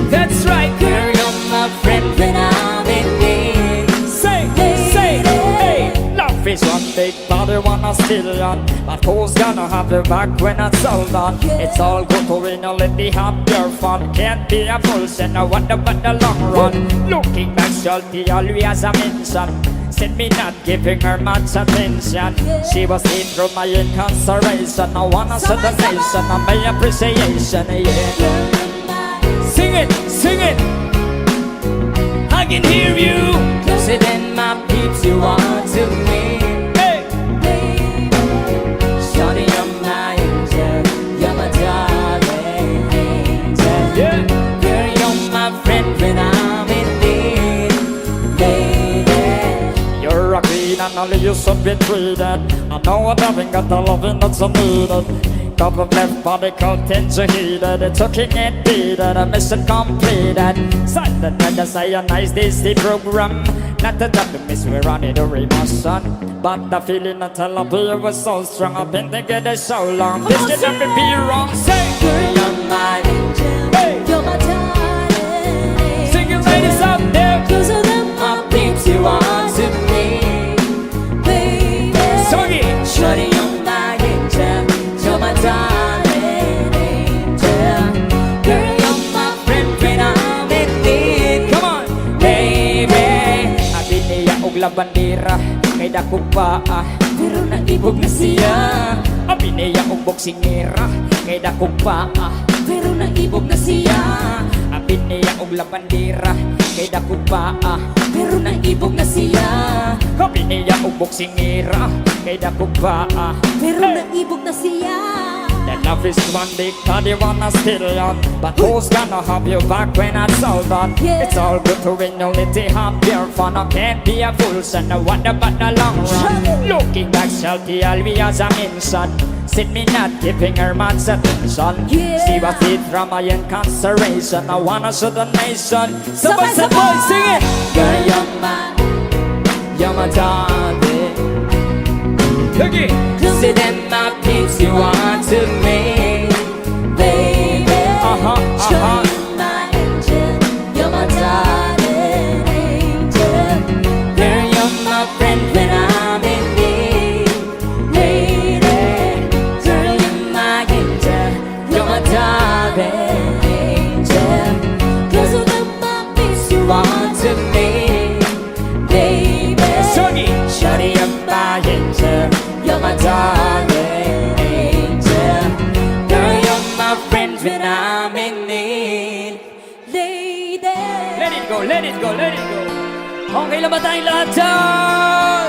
That's right, girl, you're my friend when I'm in need. Say, hey. Love is one big body, one a stillion. But who's gonna have the back when it's all done? It's all good to win, let me have your fun. Can't be a bullshit, no wonder but the long run. Looking back, salty, always a mention. Said me not giving her much attention. She was in through my incarceration. I wanna set the nation on my appreciation, yeah. Sing it, sing it. I can hear you. Close it in my peeps, you are to me. Hey, shawty, you're my angel. You're my darling angel. Yeah, girl, you're my friend when I'm in need, baby. You're a queen and only you should be treated. I know I haven't got the loving that's needed. Top of left body content heated. It's looking and beaten, a mission completed. Silent when I say a nice Disney program. Not that the miss we're on it or emotion, but the feeling that I love you was so strong. I've been thinking it so long. This can never be wrong. Say, girl, you're my angel. Hey, You're my darling. sing it, ladies out there. Close it and my peeps, you are to me, baby. Song it. Shawty, you're my angel. You're my darling angel. Girl, you're my friend when I'm in need. Come on, baby. Abi niya og labandera kay dako pa pero naibog na siya. Abi niya og boksingera kay dako pa Pero naibog na siya. la bandera kay dako pa Pero naibog na siya. Kapi niya ubok singira kay dako pa Pero naibog na siya. That love is one big body wanna still on. But who's gonna have you back when it's all done? Yeah. It's all good to win, only to have your fun. I can't be a fool, son, I wonder about the long run. Looking back, salty, I'll be as a mention. Sit me not giving her much attention. Yeah. See what it from my incarceration. I wanna show the nation. So Sabay, boy, sabay. sing it. Girl, you're my darling. Again. Say that my piece you want to me, Baby, uh-huh. you're my angel. You're my darling angel. Girl, you're my friend when I'm in need. Lady, Girl, you're my angel. You're my darling angel. cause of the puppies you Want to me, baby. Shorty, shorty, you're my angel. You're my darling angel. Girl, you're my friend when I'm in need. Lady, Let it go, let it go, let it go. Okay lang ba tayong lahat dyan?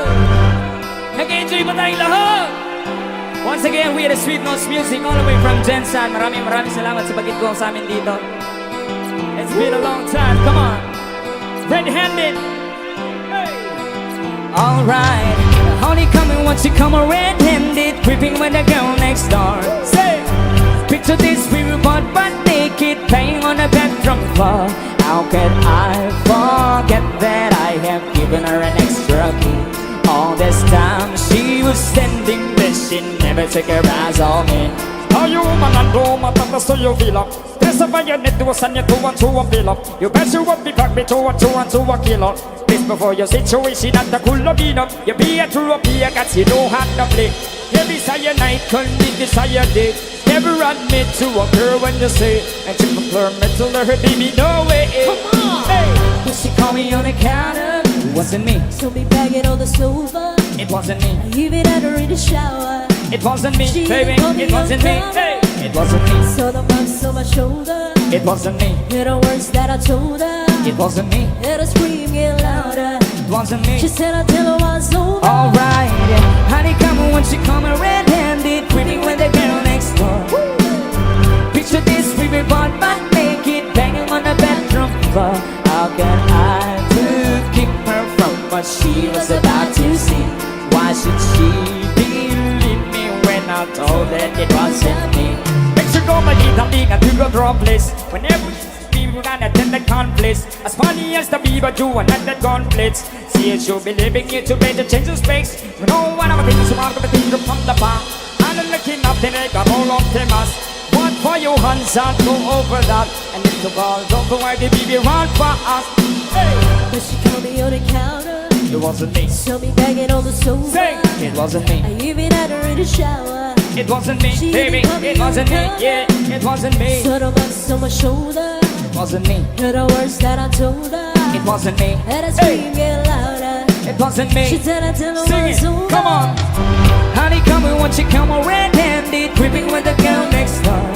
Nag-enjoy ba tayong lahat? Once again, we are the Sweet Notes Music all the way from Jensan. Maraming salamat sa pagkitgong sa amin dito. It's been a long time, come on. Red-handed. Hey. Alright, honey coming once you come red-handed, creeping with the girl next door. Say, picture this, we were butt naked, playing on the bedroom floor. How could I forget that I have given her an extra key? All this time she was standing there, she never took her eyes on me. How you manando matata so you feel up. There's a bayonet to a son, you two and two a bill up. You bet you won't be back, be two and two a killer. This before your situation at the cool of up. You be a true up here, cause you don't have to play. Every cyanide can be desire day. Never admit to a girl when you say, and you prefer me to her, baby, no way. come on. Hey, but she called me on the counter. It wasn't me, So me bagging on the sofa. it wasn't me. I even had her in the shower. It wasn't me, She baby, called me it wasn't on me. the Hey, it wasn't me, Saw the marks on my shoulder. it wasn't me, Hear the words that I told her. it wasn't me, Hear her scream get louder. it wasn't me. She said I tell her what's over. Alright, honey coming when she coming red-handed, creeping with the girl next door. Picture this, we were born but naked, banging on the bedroom floor. How can I keep her from what she was about to see? Why should she believe me when I told that it wasn't me? Mexico, Malita, being a bigger dropless. Whenever we got attended conflicts, as funny as the beaver do attended conflicts. See it should be living here to better change the space. We know one of the things about the things from the bar. And I'm looking up the neck of all of them us. One for your hands and go over that. And if the ball don't go where the baby run for us. Hey, But she called me on the counter. it wasn't me. Saw me bagging on the sofa. Say, it wasn't I me. even had her in the shower. It wasn't me, She baby. didn't call me It wasn't me. on the Yeah, it wasn't me. Saw the marks on my shoulder. It wasn't me. Hear the words that I told her. It wasn't me. Heard her Hey, scream get louder. it wasn't me. She said I tell her Sing what's it, over. come on. Honey coming when she come red-handed, creeping with the girl next door.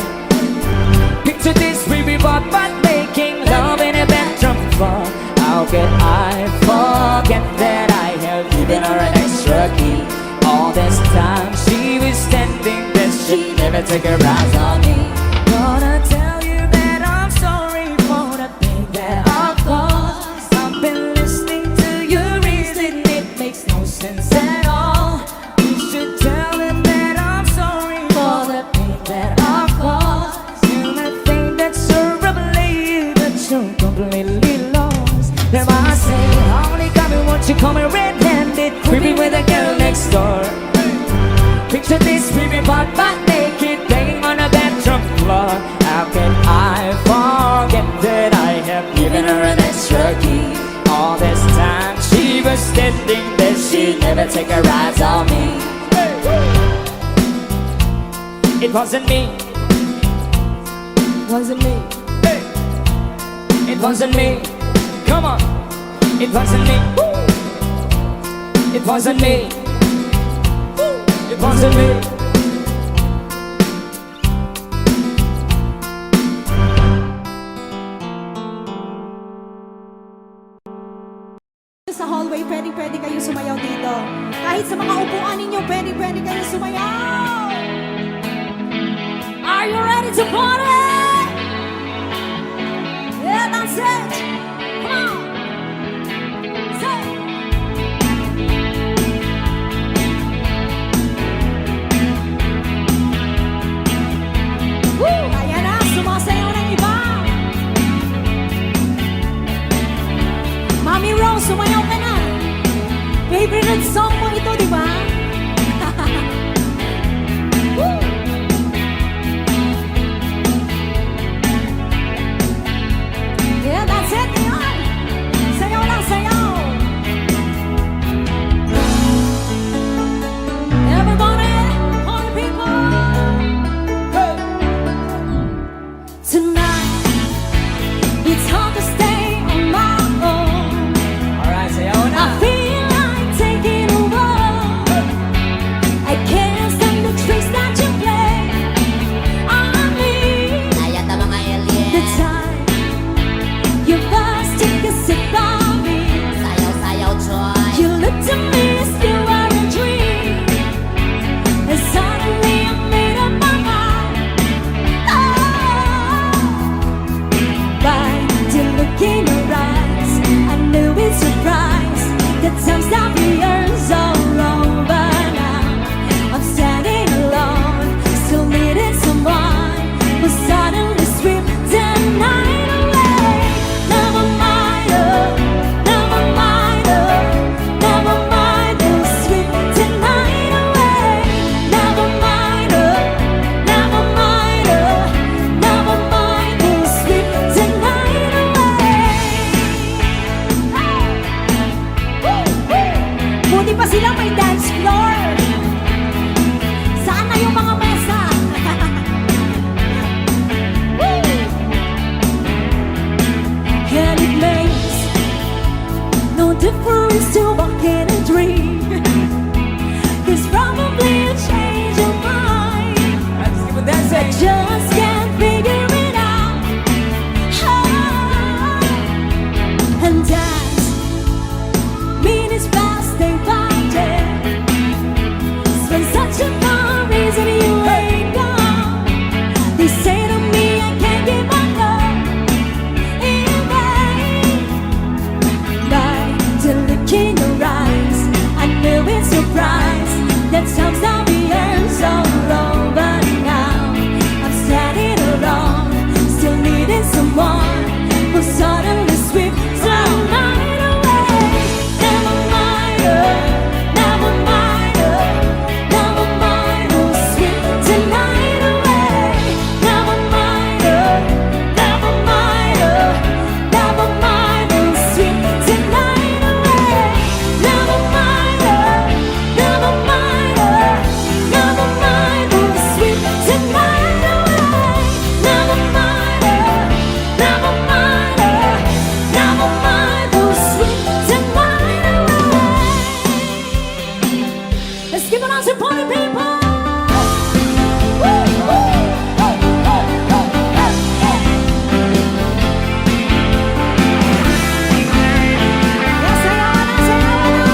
Picture this, we be bought but making love in a bedroom floor. How can I forget that I have given her an extra key? All this time she was standing there, she never took her eyes on me. Gonna tell you that I'm sorry for the thing that I've caused. I've been listening to your reason, it makes no sense at all. You should tell him that I'm sorry for the pain that I've caused. You may think that's so revealing, but you're completely lost. Then I say, only coming once you call me red-handed, creeping with a girl next door. Picture this, we be butt naked, banging on a bedroom floor. How can I forget that I have given her an extra key? All this time she was standing there, she never take her eyes on me. It wasn't me. Wasn't me. It wasn't me. Come on. It wasn't me. It wasn't me. It wasn't me. Sa hallway, pwede kayong sumayaw dito. Kahit sa mga upuan ninyo, pwede kayong sumayaw. Are you ready to party? Yeah, that's it. Come on. Say. Woo! Ayan na, sumasayaw ng iba. Mami Rose, sumayaw ka na. Favorite song mo ito, di ba? Woo! Yeah, that's it. Ayan. Sayaw lang, sayaw. Everybody, all the people. Tonight, it's hard to stay on my own. Alright, sayaw na. I feel like taking over. I can't stand the tricks that you play on me. Kaya ta mga The alien. time you first took a sip of me, Sayaw-sayaw, Joy. you looked at me as you were a dream. And suddenly I made up my mind. Oh, by the look in your eyes, I knew with surprise that times that we years all over now. I'm standing alone, still needing someone who suddenly sweep the night away. Never mind, never mind, never mind, who sweep the night away. Never mind, never mind, never mind, who sweep the night away. Buti pa sila may dance floor. Saan na yung mga mesa? Woo! And it makes no difference to walk in a dream. There's probably a change of mind. Let's keep on dancing. Just can't figure it out. And dance minutes past day by day. Spend such a long reason you ain't gone. They say to me I can't give my love in vain. By the look in your eyes, I knew in surprise that times that we years all over now. I'm standing alone, still needing someone who suddenly sweep the night away. Never mind, never mind, never mind, who sweep the night away. Never mind, never mind, never mind, who sweep the night away. Never mind, never mind, never mind, who sweep the night away. Never mind, never mind, never mind, who sweep the night away. Let's give it on to party people. Woo, woo. Yes, sayaw na, sayaw na.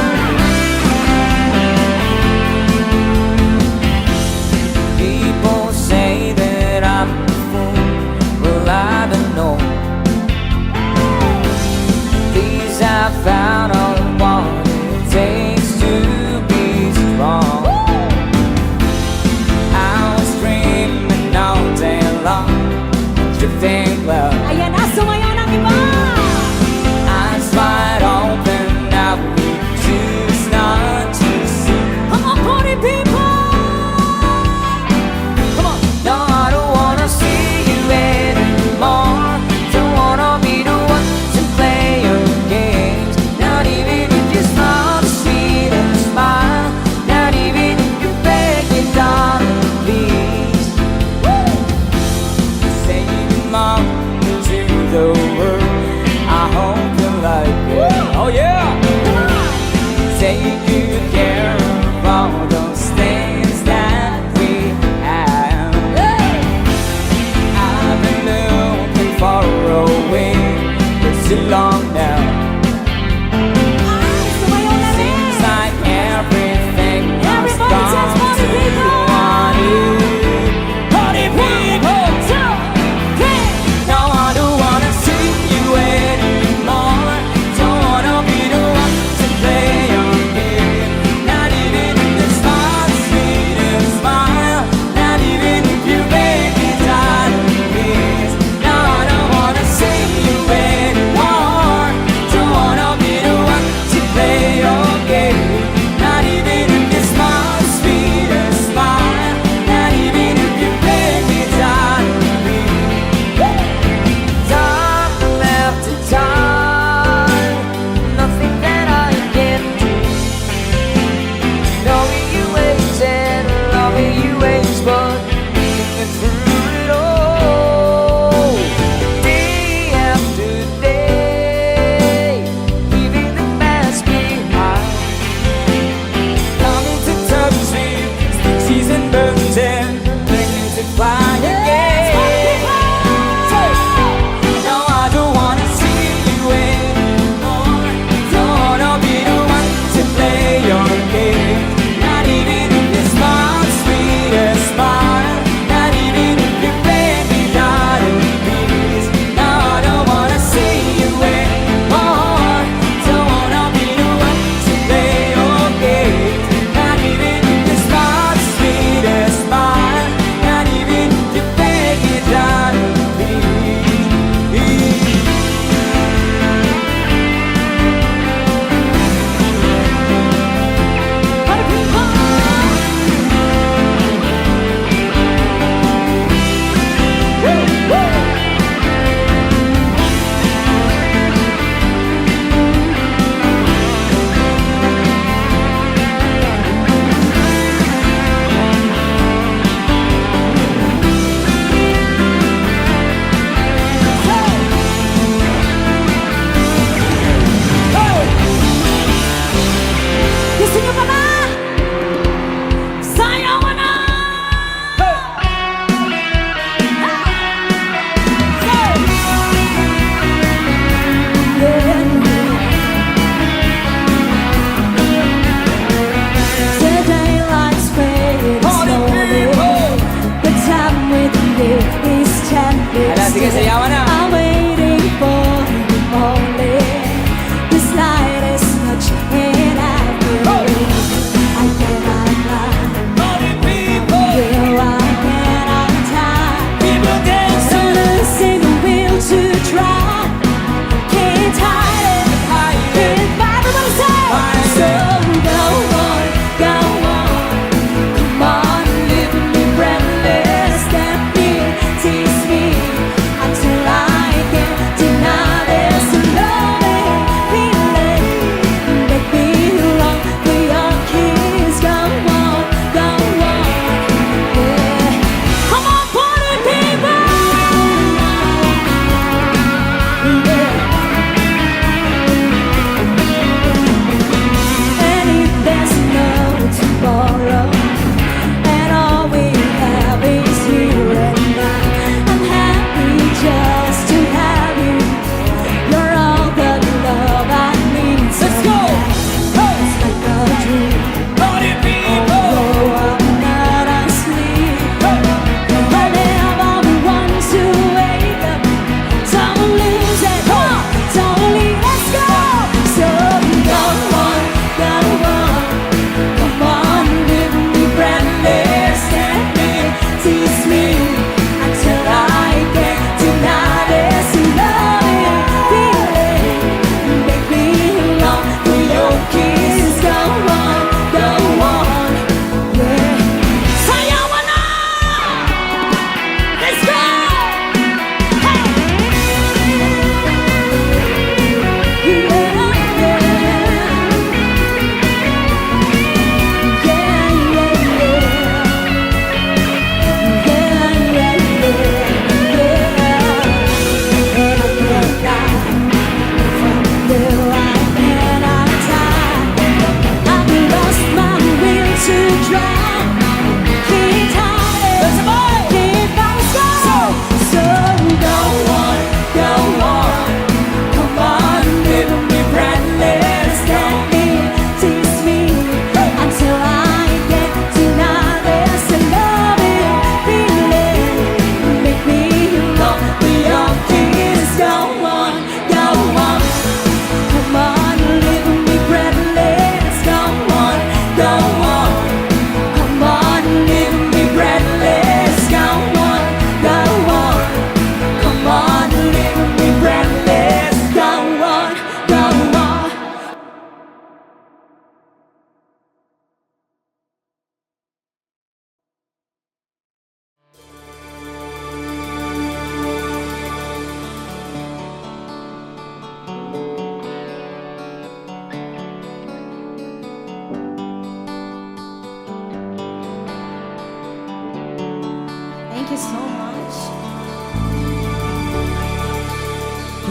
People say that I'm a fool. Well, I don't know. These I found on what it takes to be strong. I was dreaming all day long, drifting well. Ayan na, sumayaw ng iba. Eyes wide open, I would choose not to see. Come on, party people. Come on. No, I don't wanna see you anymore. Don't wanna be the one to play your games. Not even if you smile the sweetest smile. Not even if you beg me, darling, please. Say mom to the world. I hope you like it. Oh yeah. Take good care of all those things that we have. I've been looking far away for too long now.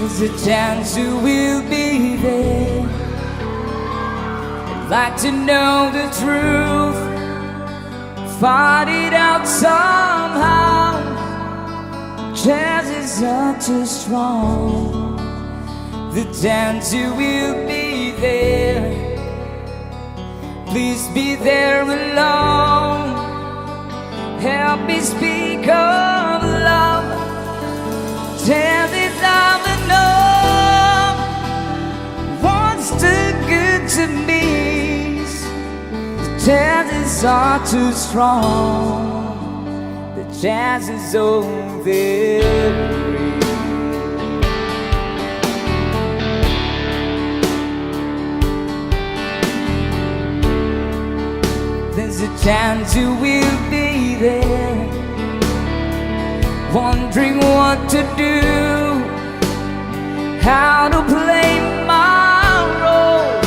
There's a chance you will be there. I'd like to know the truth, find it out somehow. Chances are too strong. The chance you will be there. Please be there alone. Help me speak of love. Tell me I'm enough. What's too good to me? The chances are too strong. The chances over there. There's a chance you will be there, wondering what to do, how to play my role.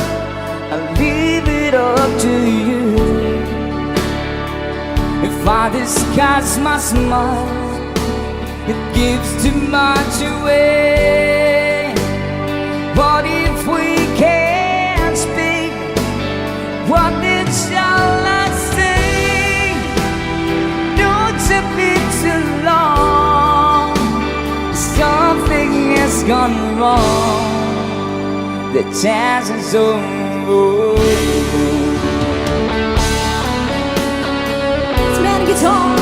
I'll leave it up to you. If I disguise my smile, it gives too much away. What if we can't speak? What then shall I say? Don't you be too long. Something has gone wrong. The chance is over. It's man guitar.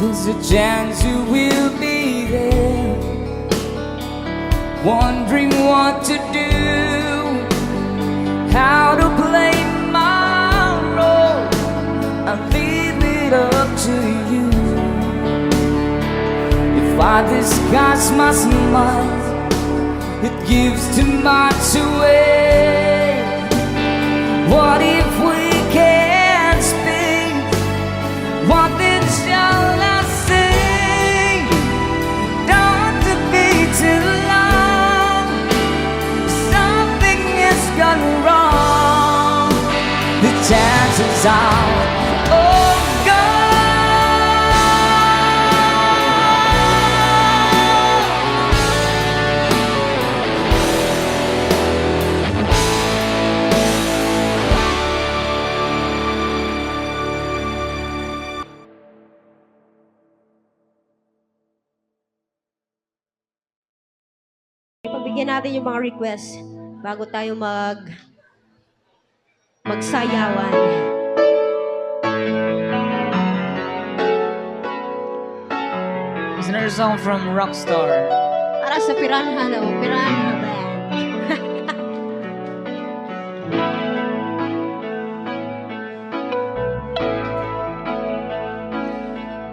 There's a chance you will be there, wondering what to do, how to play my role. I'll leave it up to you. If I disguise my smile, it gives too much away. What if we can't speak? What then shall I say? Don't to be too long. Something has gone wrong. The chances are all gone. Pagbigyan natin yung mga request bago tayo magsayawan. It's another song from Rockstar. Para sa Piranha daw, Piranha Band.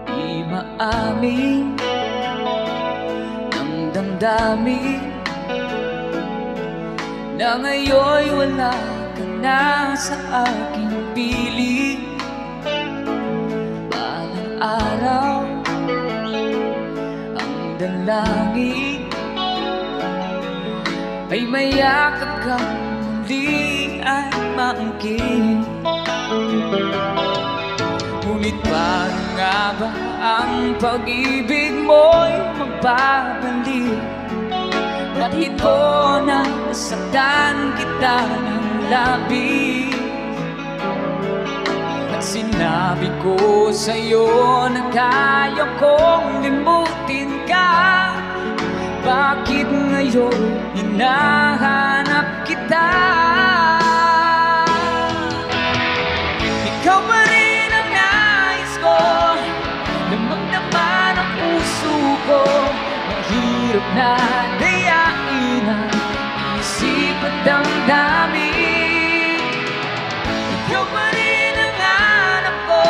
Di maamin ang damdamin na ngayon'y wala ka na sa aking piling. Balang araw ang dalangin ay mayakap kang muli at maangkin. Ngunit paano nga ba ang pag-ibig mo'y magbabalik? Ba't ito na nasaktan kita ng labis? At sinabi ko sa'yo na kaya kong limutin ka. Bakit ngayon hinahanap kita? Ikaw pa rin ang nais ko na magdaman ang puso ko. Mahirap na dayain ang isip at damdamin. Ikaw pa rin ang hanap ko,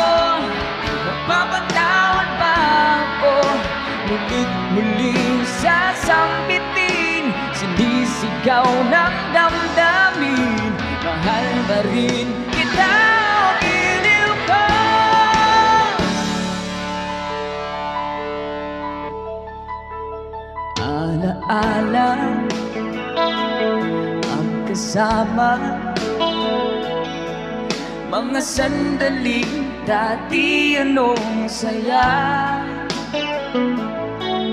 mapapatawad ba ako? Ngunit muli muling sasambitin, sinisigaw ng damdamin, mahal pa rin kita o giliw ko. Alaala ang kasama, mga sandaling dati anong saya,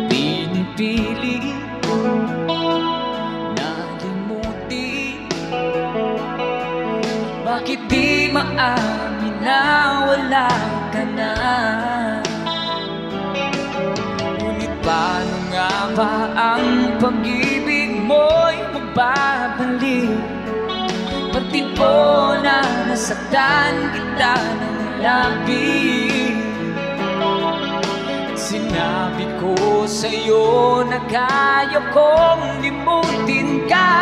pinipili nalimutin. Bakit di maamin na wala ka na? Ngunit paano nga ba ang pag-ibig mo'y magbabalik? Pati po na nasaktan kita ng labis. Sinabi ko sa'yo na kaya kong limutin ka.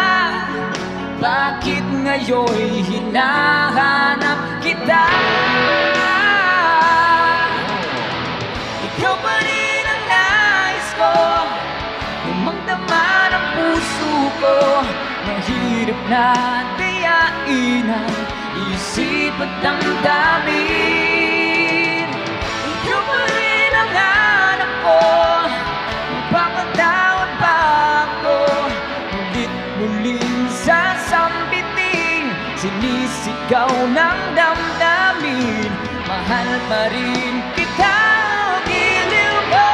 Bakit ngayon'y hinahanap kita? Ikaw pa rin ang nais ko, lumagdama ng puso ko. Mahirap na dayain ang isip at damdamin. Ikaw pa rin ang hanap ko, magpapatawad ba ako? Mulit-muling sasambitin, sinisigaw ng damdamin, mahal pa rin kita o giliw ko.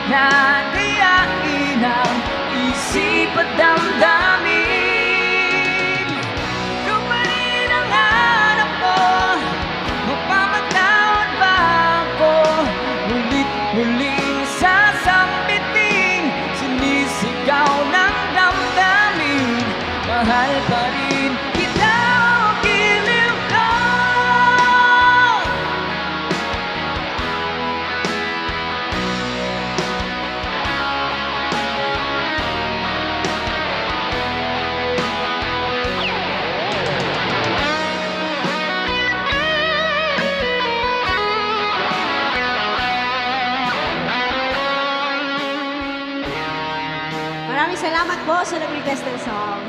Na dayain ang isip at damdamin. Ikaw pa rin ang hanap ko, magpamatawad ba ako? Mulit-muling sasambitin, sinisigaw ng damdamin, mahal pa rin kita o giliw ko. Maraming salamat po sa nag-request ng song.